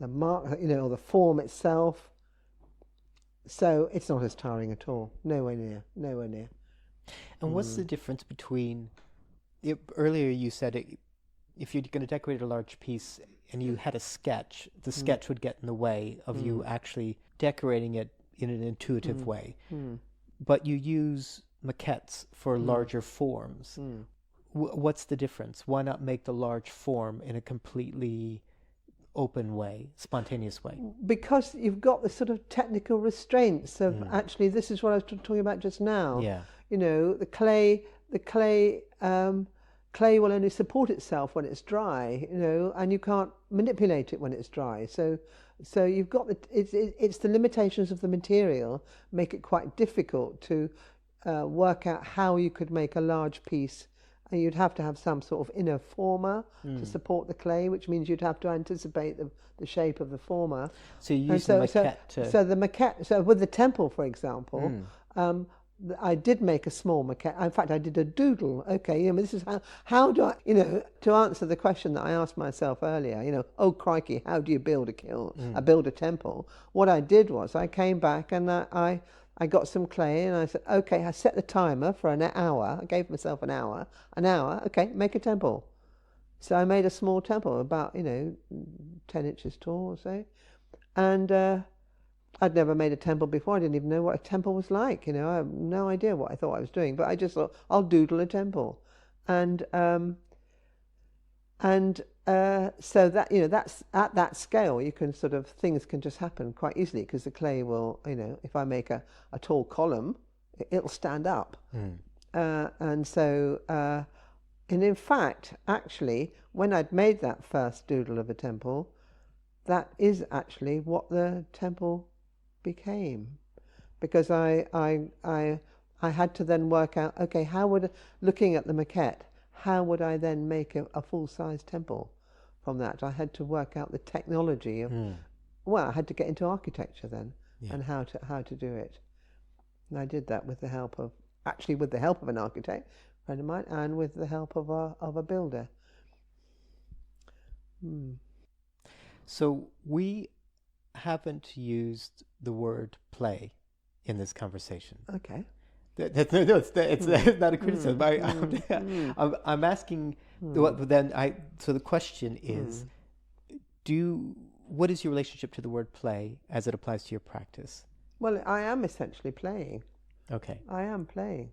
mark, or the form itself. So it's not as tiring at all. Nowhere near. And what's the difference between, earlier you said if you're going to decorate a large piece and you had a sketch, the sketch would get in the way of you actually decorating it in an intuitive way. But you use maquettes for larger forms. What's the difference? Why not make the large form in a completely open way, spontaneous way? Because you've got the sort of technical restraints of actually, this is what I was talking about just now. Yeah. The clay will only support itself when it's dry, and you can't manipulate it when it's dry. So you've got it's the limitations of the material make it quite difficult to work out how you could make a large piece. And you'd have to have some sort of inner former to support the clay, which means you'd have to anticipate the shape of the former. So you use the maquette So the maquette, so with the temple, for example, I did make a small maquette. In fact, I did a doodle. Okay, this is how do I, to answer the question that I asked myself earlier, oh crikey, how do you build a kiln, build a temple? What I did was I came back and I got some clay, and I said, okay, I set the timer for an hour. I gave myself an hour, okay, make a temple. So I made a small temple, about, 10 inches tall or so. And I'd never made a temple before. I didn't even know what a temple was like. I have no idea what I thought I was doing, but I just thought, I'll doodle a temple. And so that, that's at that scale, you can sort of, things can just happen quite easily, because the clay will, if I make a tall column, it'll stand up. And so, and in fact, actually, when I'd made that first doodle of a temple, that is actually what the temple became. Because I had to then work out, okay, looking at the maquette, how would I then make a full-size temple from that? I had to work out the technology of, I had to get into architecture then, and how to do it. And I did that with the help of an architect friend of mine, and with the help of a builder. So we haven't used the word play in this conversation. Okay. It's not a criticism. I'm asking. So the question is, what is your relationship to the word play as it applies to your practice? Well, I am essentially playing. Okay. I am playing.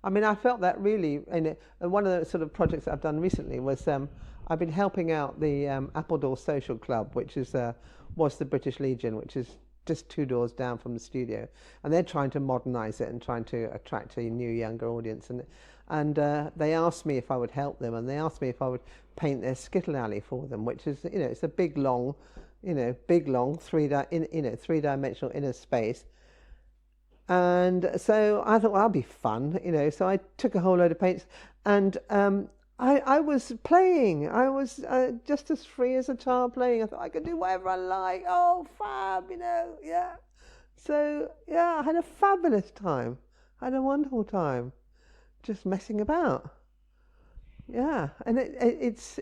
I mean, I felt that really, and one of the sort of projects that I've done recently was I've been helping out the Appledore Social Club, which was the British Legion, which is just 2 doors down from the studio, and they're trying to modernise it and trying to attract a new, younger audience. And they asked me if I would help them, and they asked me if I would paint their skittle alley for them, which is, it's a big long, three-dimensional inner space. And so I thought, well, that'll be fun, So I took a whole load of paints, and I was playing. I was just as free as a child playing. I thought I could do whatever I like. Oh, fab, yeah. So, yeah, I had a fabulous time. I had a wonderful time just messing about. Yeah, and it's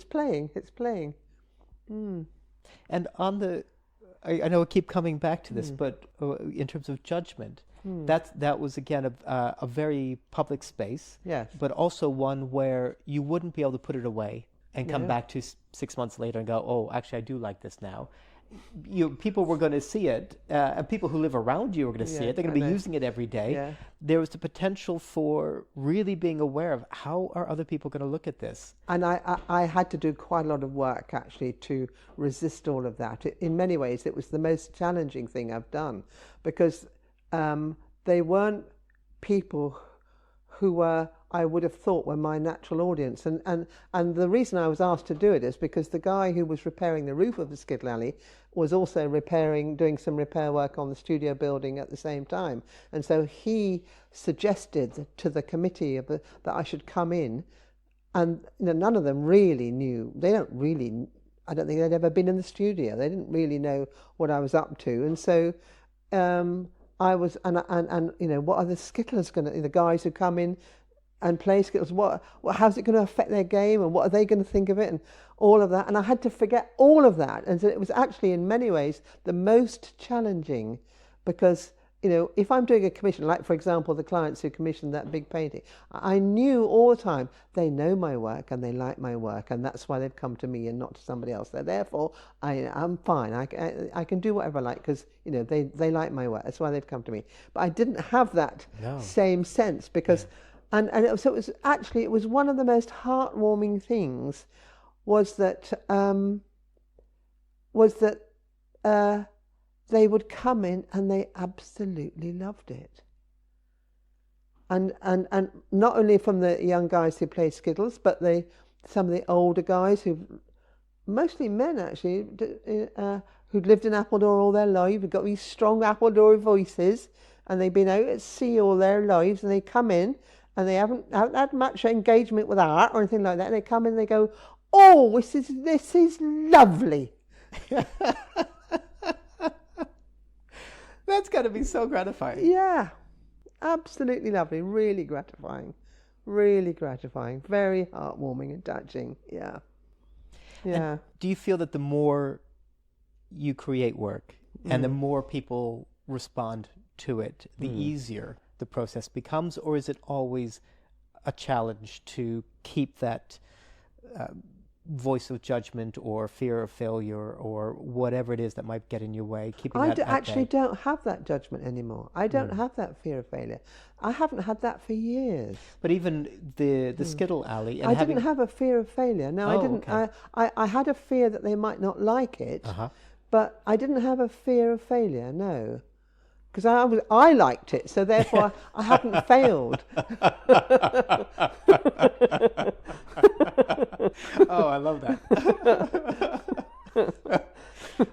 playing. It's playing. And on the, I know I keep coming back to this, but in terms of judgment, that was again a very public space, yes, but also one where you wouldn't be able to put it away and come back to 6 months later and go, oh, actually, I do like this now. People were going to see it, and people who live around you are going to see it. They're going to be using it every day. Yeah. There was the potential for really being aware of how are other people going to look at this. And I had to do quite a lot of work actually to resist all of that. In many ways, it was the most challenging thing I've done, because they weren't people who were, I would have thought, were my natural audience. And the reason I was asked to do it is because the guy who was repairing the roof of the skittle alley was also doing some repair work on the studio building at the same time. And so he suggested to the committee that I should come in, and none of them really knew. They don't really, I don't think they'd ever been in the studio. They didn't really know what I was up to. And so I was, and what are the skittlers going to, the guys who come in and play skittles, how's it going to affect their game, and what are they going to think of it, and all of that. And I had to forget all of that. And so it was actually in many ways the most challenging, because if I'm doing a commission, like for example the clients who commissioned that big painting, I knew all the time they know my work and they like my work, and that's why they've come to me and not to somebody else. So therefore I'm fine. I can do whatever I like, because they like my work. That's why they've come to me. But I didn't have that same sense, because so it was one of the most heartwarming things was that they would come in and they absolutely loved it. And not only from the young guys who played skittles, but some of the older guys, who mostly men actually, who'd lived in Appledore all their life, who've got these strong Appledore voices, and they've been out at sea all their lives, and they come in and they haven't had much engagement with art or anything like that. And they come in and they go, "Oh, this is lovely." That's got to be so gratifying. Yeah, absolutely lovely. Really gratifying. Really gratifying. Very heartwarming and touching. Yeah. Yeah. And do you feel that the more you create work and the more people respond to it, the easier the process becomes? Or is it always a challenge to keep that voice of judgment or fear of failure or whatever it is that might get in your way, keeping that at actually bay? Don't have that judgment anymore. I don't have that fear of failure. I haven't had that for years. But even the Skittle Alley, and I didn't have a fear of failure. No, I didn't. Okay. I had a fear that they might not like it, but I didn't have a fear of failure. No, because I liked it, so therefore I hadn't failed. Oh, I love that.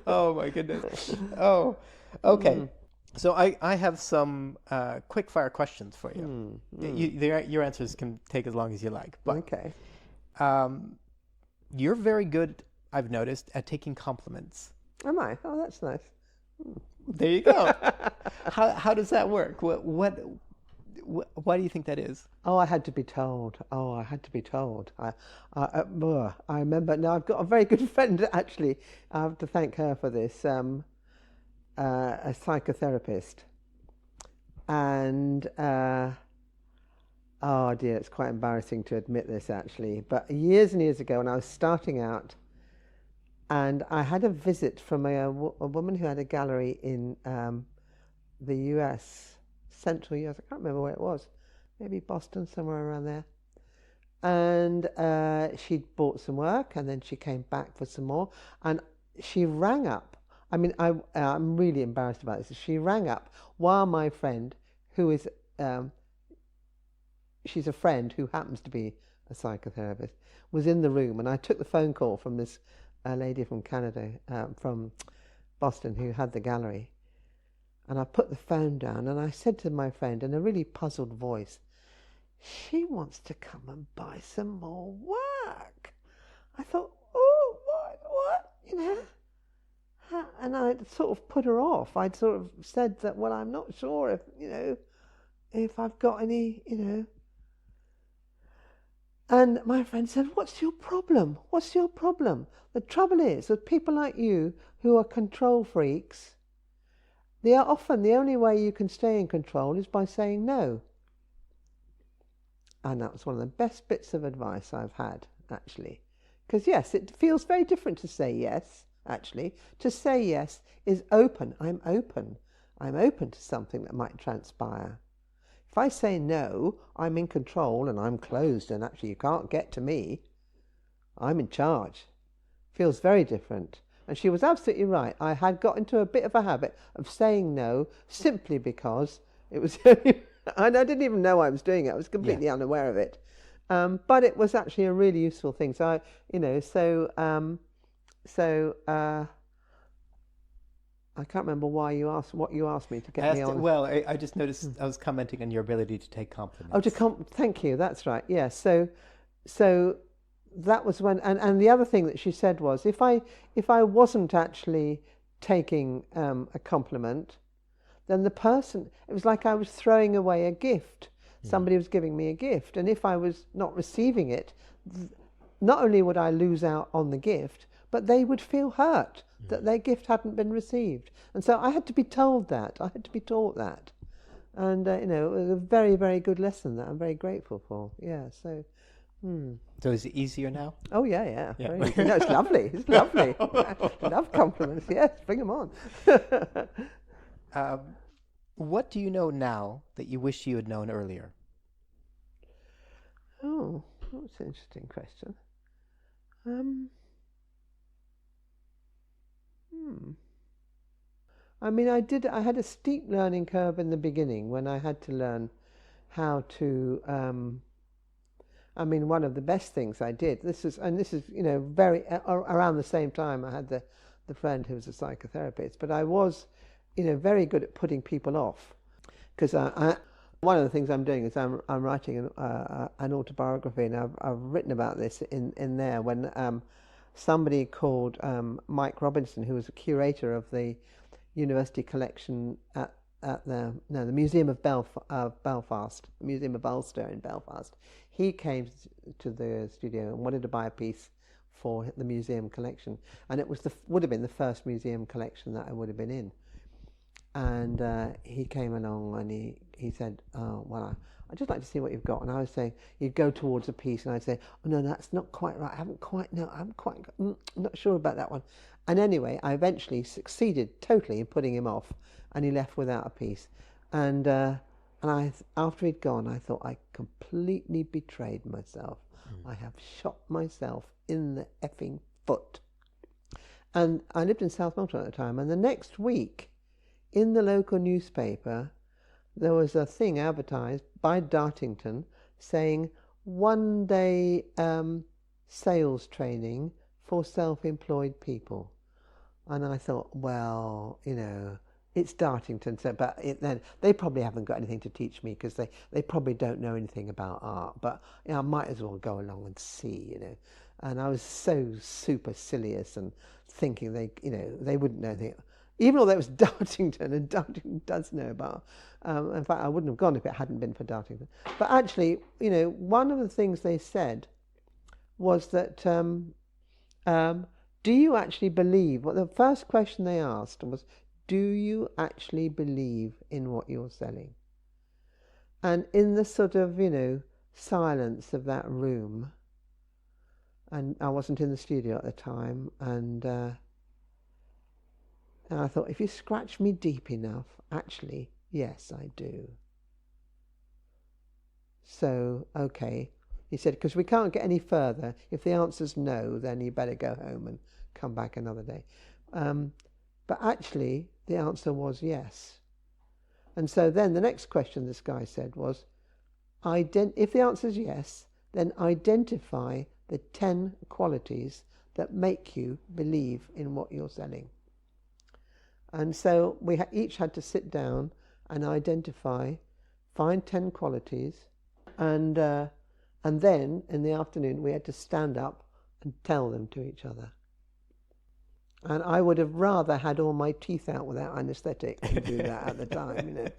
Oh my goodness. Oh, okay. So I have some quick fire questions for you. Your answers can take as long as you like. But, okay. You're very good, I've noticed, at taking compliments. Am I? Oh, that's nice. There you go. How does that work? Why do you think that is? Oh, I had to be told. I had to be told. I remember. Now, I've got a very good friend, actually. I have to thank her for this. A psychotherapist. And, oh dear, it's quite embarrassing to admit this, actually. But years and years ago, when I was starting out, and I had a visit from a woman who had a gallery in the US, central US. I can't remember where it was. Maybe Boston, somewhere around there. And she'd bought some work, and then she came back for some more. And she rang up. I mean, I'm really embarrassed about this. She rang up while my friend, who is, she's a friend who happens to be a psychotherapist, was in the room. And I took the phone call from this lady from Canada, from Boston, who had the gallery. And I put the phone down and I said to my friend in a really puzzled voice, "She wants to come and buy some more work." I thought, oh, what, And I'd sort of put her off. I'd sort of said that, well, I'm not sure if I've got any, And my friend said, "What's your problem? What's your problem? The trouble is with people like you who are control freaks, they are often the only way you can stay in control is by saying no." And that was one of the best bits of advice I've had, actually. Because yes, it feels very different to say yes, actually. To say yes is open. I'm open. I'm open to something that might transpire. If I say no, I'm in control and I'm closed and actually you can't get to me. I'm in charge. Feels very different. And she was absolutely right. I had got into a bit of a habit of saying no simply because it was the only And I didn't even know I was doing it. I was completely unaware of it. But it was actually a really useful thing. So I can't remember what you asked me to get me on. Well, I just noticed I was commenting on your ability to take Oh, compliments. thank you. That's right. Yeah. So that was when, and the other thing that she said was, if I wasn't actually taking a compliment, then it was like I was throwing away a gift. Somebody was giving me a gift, and if I was not receiving it, not only would I lose out on the gift, but they would feel hurt that their gift hadn't been received. And so I had to be told that. I had to be taught that. And, it was a very, very good lesson that I'm very grateful for. Yeah, so... So is it easier now? Oh, yeah. Very easy. No, it's lovely. It's lovely. I love compliments. Yes, bring them on. What do you know now that you wish you had known earlier? Oh, that's an interesting question. I mean, I had a steep learning curve in the beginning when I had to learn how to, I mean, one of the best things I did, this is, very, around the same time I had the friend who was a psychotherapist, but I was, very good at putting people off. Because one of the things I'm doing is I'm writing an autobiography, and I've written about this in there when somebody called Mike Robinson, who was a curator of the university collection at the Museum of Belfast, the Museum of Ulster in Belfast. He came to the studio and wanted to buy a piece for the museum collection, and it would have been the first museum collection that I would have been in. And he came along and he said, "Oh, well, I'd just like to see what you've got." And I was saying, he'd go towards a piece, and I'd say, "Oh no, that's not quite right. I'm not sure about that one." And anyway, I eventually succeeded totally in putting him off, and he left without a piece. And after he'd gone, I thought I completely betrayed myself. I have shot myself in the effing foot. And I lived in South Molton at the time, and the next week, in the local newspaper, there was a thing advertised by Dartington saying 1-day sales training for self-employed people. And I thought, well, it's Dartington, so, but then they probably haven't got anything to teach me because they probably don't know anything about art. But I might as well go along and see, And I was so supercilious and thinking they wouldn't know anything. Even though that was Dartington, and Dartington does know about. In fact, I wouldn't have gone if it hadn't been for Dartington. But actually, one of the things they said was that, do you actually believe? Well, the first question they asked was, do you actually believe in what you're selling? And in the sort of, silence of that room, and I wasn't in the studio at the time, and I thought, if you scratch me deep enough, actually, yes, I do. So, okay. He said, because we can't get any further. If the answer's no, then you better go home and come back another day. But actually, the answer was yes. And so then the next question this guy said was, if the answer's yes, then identify the 10 qualities that make you believe in what you're selling. And so we each had to sit down and find 10 qualities, and then in the afternoon we had to stand up and tell them to each other. And I would have rather had all my teeth out without anaesthetic to do that at the time,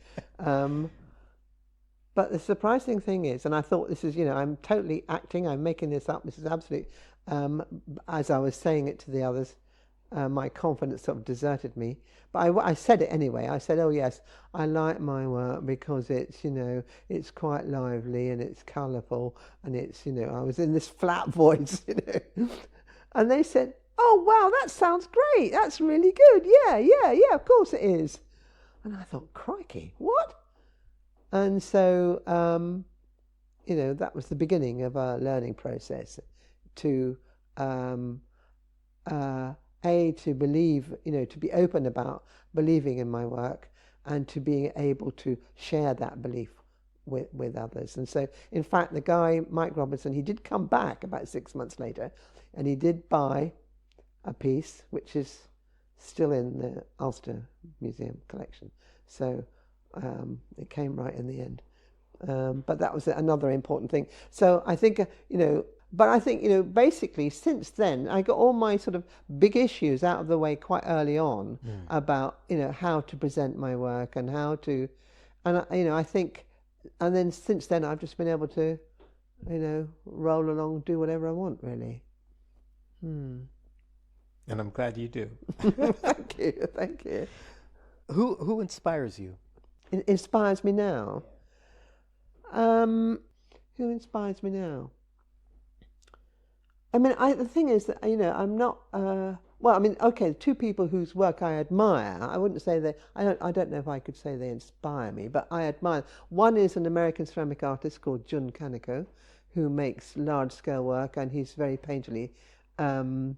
But the surprising thing is, and I thought this is, I'm totally acting, I'm making this up, this is absolute, as I was saying it to the others, my confidence sort of deserted me. But I said it anyway. I said, oh yes, I like my work because it's, it's quite lively and it's colourful and it's, I was in this flat voice, And they said, oh wow, that sounds great. That's really good. Yeah, of course it is. And I thought, crikey, what? And so, that was the beginning of a learning process to, to believe, to be open about believing in my work and to being able to share that belief with others. And so, in fact, the guy, Mike Robinson, he did come back about 6 months later, and he did buy a piece, which is still in the Ulster Museum collection. So it came right in the end. But that was another important thing. So I think, but I think, basically since then, I got all my sort of big issues out of the way quite early on about, how to present my work and how to, and, I think, and then since then I've just been able to, roll along, do whatever I want, really. And I'm glad you do. Thank you, thank you. Who inspires you? It inspires me now. Who inspires me now? I mean, the thing is that, I'm not, okay, two people whose work I admire, I wouldn't say that, I don't know if I could say they inspire me, but I admire. One is an American ceramic artist called Jun Kaneko, who makes large-scale work, and he's very painterly, and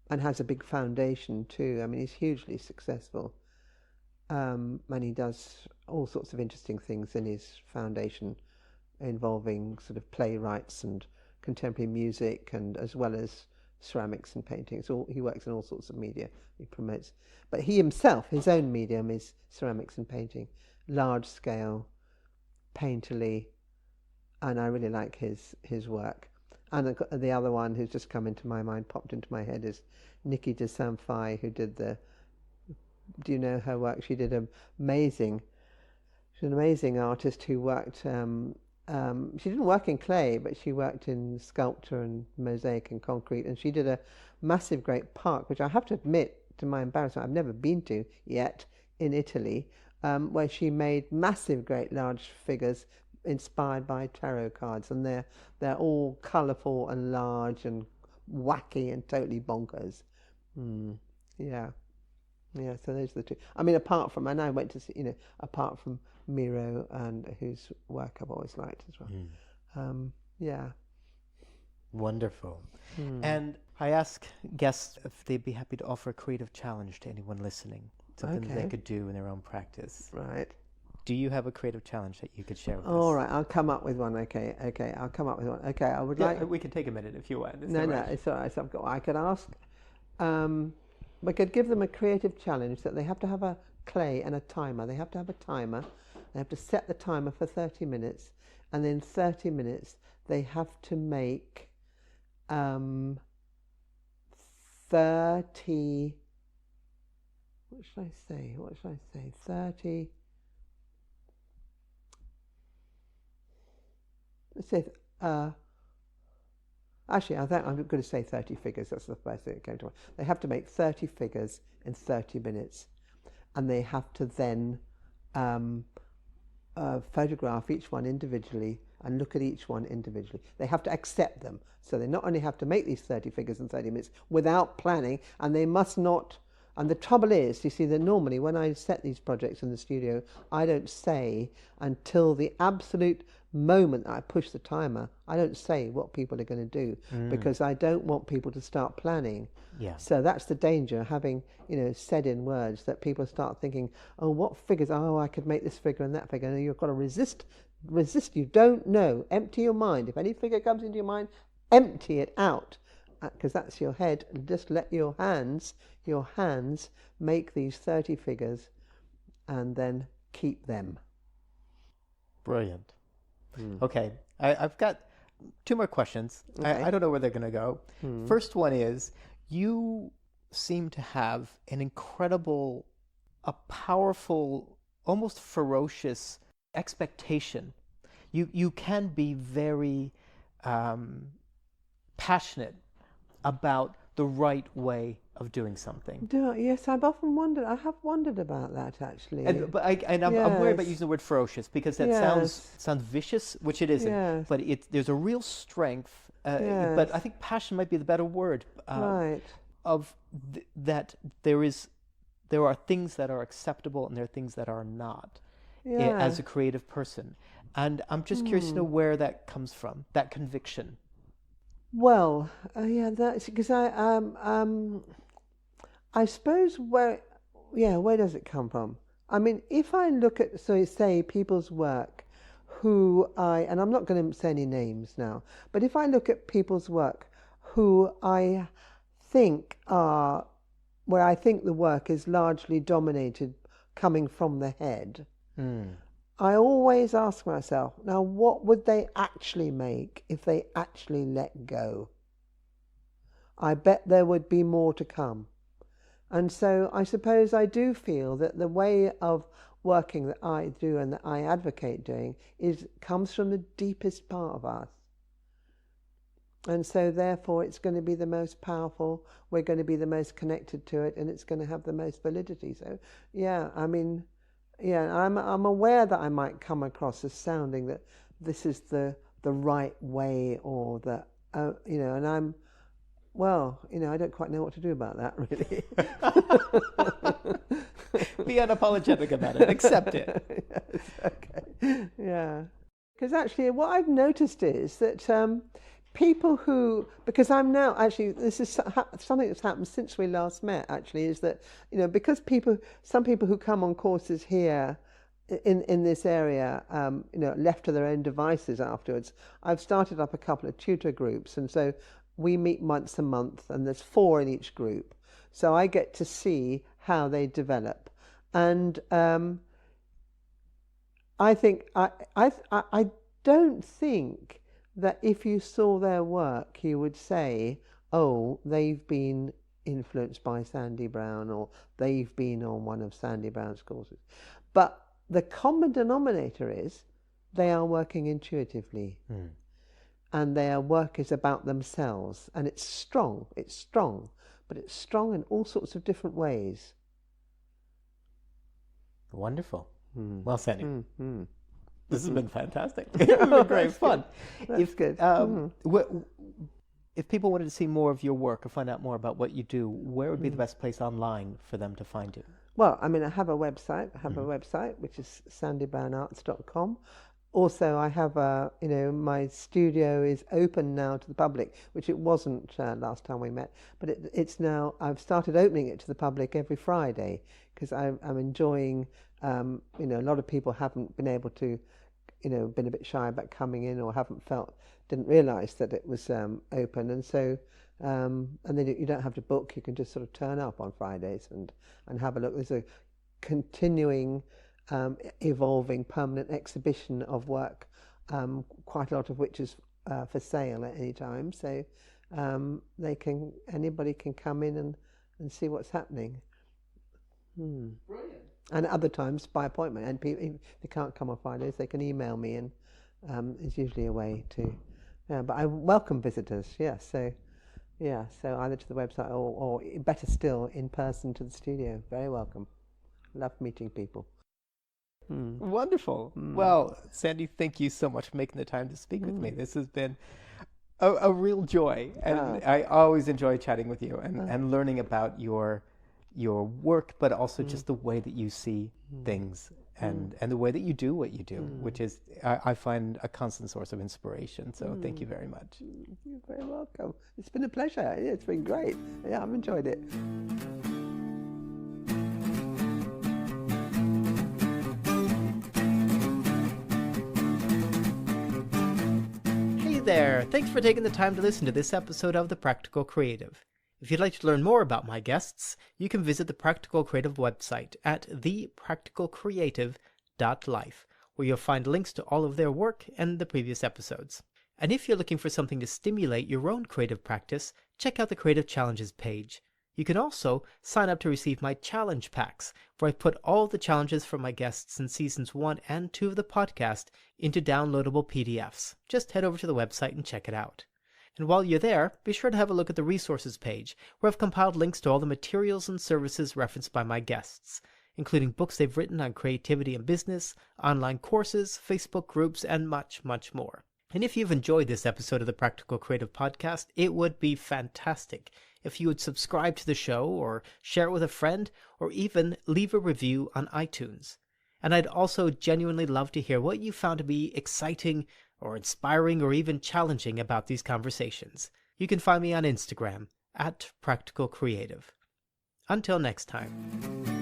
has a big foundation too. I mean, he's hugely successful. And he does all sorts of interesting things in his foundation involving sort of playwrights and contemporary music, and as well as ceramics and painting. He works in all sorts of media he promotes. But he himself, his own medium is ceramics and painting, large scale, painterly, and I really like his work. And the other one who's just come into my mind, popped into my head, is Nikki de Saint-Fay, who did do you know her work? She's an amazing artist who worked, she didn't work in clay, but she worked in sculpture and mosaic and concrete, and she did a massive great park, which I have to admit, to my embarrassment, I've never been to yet, in Italy, where she made massive, great, large figures inspired by tarot cards, and they're all colourful and large and wacky and totally bonkers. Yeah, so those are the two. I mean, apart from, and I went to see, apart from Miro, and whose work I've always liked as well. Yeah. Wonderful. And I ask guests if they'd be happy to offer a creative challenge to anyone listening, something that they could do in their own practice. Right. Do you have a creative challenge that you could share with us? All right, I'll come up with one. Okay, I'll come up with one. Okay, I would like. We can take a minute if you want. No, it's all right. So I could ask. We could give them a creative challenge that they have to have a clay and a timer. They have to have a timer. They have to set the timer for 30 minutes, and in 30 minutes they have to make 30. What should I say? 30. Let's say, actually, I think I'm going to say 30 figures. That's the first thing that came to mind. They have to make 30 figures in 30 minutes, and they have to then photograph each one individually and look at each one individually. They have to accept them. So they not only have to make these 30 figures in 30 minutes without planning, and they must not. And the trouble is, you see, that normally when I set these projects in the studio, I don't say until the absolute moment that I push the timer, I don't say what people are going to do, because I don't want people to start planning. Yeah. So that's the danger, having said in words, that people start thinking, oh, what figures? Oh, I could make this figure and that figure. And you've got to resist. You don't know. Empty your mind. If any figure comes into your mind, empty it out, because that's your head. Just let your hands make these 30 figures, and then keep them. Brilliant. Okay, I've got two more questions. Okay. I don't know where they're going to go. First one is, you seem to have an incredible, a powerful, almost ferocious expectation. You can be very passionate about the right way of doing something. Yes, I've often wondered. I have wondered about that, actually. I'm worried about using the word ferocious, because that sounds vicious, which it isn't. Yes. But there's a real strength. But I think passion might be the better word. Right. That there are things that are acceptable and there are things that are not. As a creative person, and I'm just curious to know where that comes from. That conviction. Well, that's because I suppose where does it come from? I mean, if I look at, so say, people's work and I'm not going to say any names now, but if I look at people's work who I think are, where I think the work is largely dominated coming from the head, I always ask myself, now what would they actually make if they actually let go? I bet there would be more to come. And so I suppose I do feel that the way of working that I do and that I advocate doing comes from the deepest part of us. And so therefore it's going to be the most powerful, we're going to be the most connected to it, and it's going to have the most validity. So yeah, I mean, yeah, I'm aware that I might come across as sounding that this is the right way, or that and I'm, well, I don't quite know what to do about that, really. Be unapologetic about it. Accept it. Yes, okay. Yeah. Because actually what I've noticed is that people who, because I'm now, actually, this is something that's happened since we last met, actually, is that, because some people who come on courses here in this area, left to their own devices afterwards, I've started up a couple of tutor groups, and so we meet once a month, and there's 4 in each group. So I get to see how they develop. And I think, I don't think that if you saw their work, you would say, oh, they've been influenced by Sandy Brown, or they've been on one of Sandy Brown's courses. But the common denominator is they are working intuitively. And their work is about themselves. And it's strong, but it's strong in all sorts of different ways. Wonderful. Well, Sandy, this has been fantastic. It's been great fun. That's good. If people wanted to see more of your work or find out more about what you do, where would be the best place online for them to find you? Well, I mean, I have a website. Which is sandybrownarts.com. Also, I have my studio is open now to the public, which it wasn't last time we met, but it's now, I've started opening it to the public every Friday, because I'm enjoying, a lot of people haven't been able to, been a bit shy about coming in, or didn't realise that it was open, and so, and then you don't have to book, you can just sort of turn up on Fridays and have a look. There's a continuing evolving permanent exhibition of work, quite a lot of which is for sale at any time, so anybody can come in and see what's happening. Brilliant. And other times by appointment, and if they can't come on Fridays, they can email me, and it's usually a way to, but I welcome visitors, so either to the website or better still, in person to the studio. Very welcome. Love meeting people. Wonderful. Well, Sandy, thank you so much for making the time to speak with me. This has been a real joy, and I always enjoy chatting with you and learning about your work, but also just the way that you see things and the way that you do what you do, which is, I find, a constant source of inspiration. So thank you very much. You're very welcome. It's been a pleasure. It's been great. Yeah, I've enjoyed it. There. Thanks for taking the time to listen to this episode of The Practical Creative. If you'd like to learn more about my guests, you can visit the Practical Creative website at thepracticalcreative.life, where you'll find links to all of their work and the previous episodes. And if you're looking for something to stimulate your own creative practice, check out the Creative Challenges page. You can also sign up to receive my challenge packs, where I put all the challenges from my guests in seasons 1 and 2 of the podcast into downloadable PDFs. Just head over to the website and check it out. And while you're there, be sure to have a look at the resources page, where I've compiled links to all the materials and services referenced by my guests, including books they've written on creativity and business, online courses, Facebook groups, and much, much more. And if you've enjoyed this episode of the Practical Creative Podcast, it would be fantastic if you would subscribe to the show, or share it with a friend, or even leave a review on iTunes. And I'd also genuinely love to hear what you found to be exciting, or inspiring, or even challenging about these conversations. You can find me on Instagram at Practical Creative. Until next time.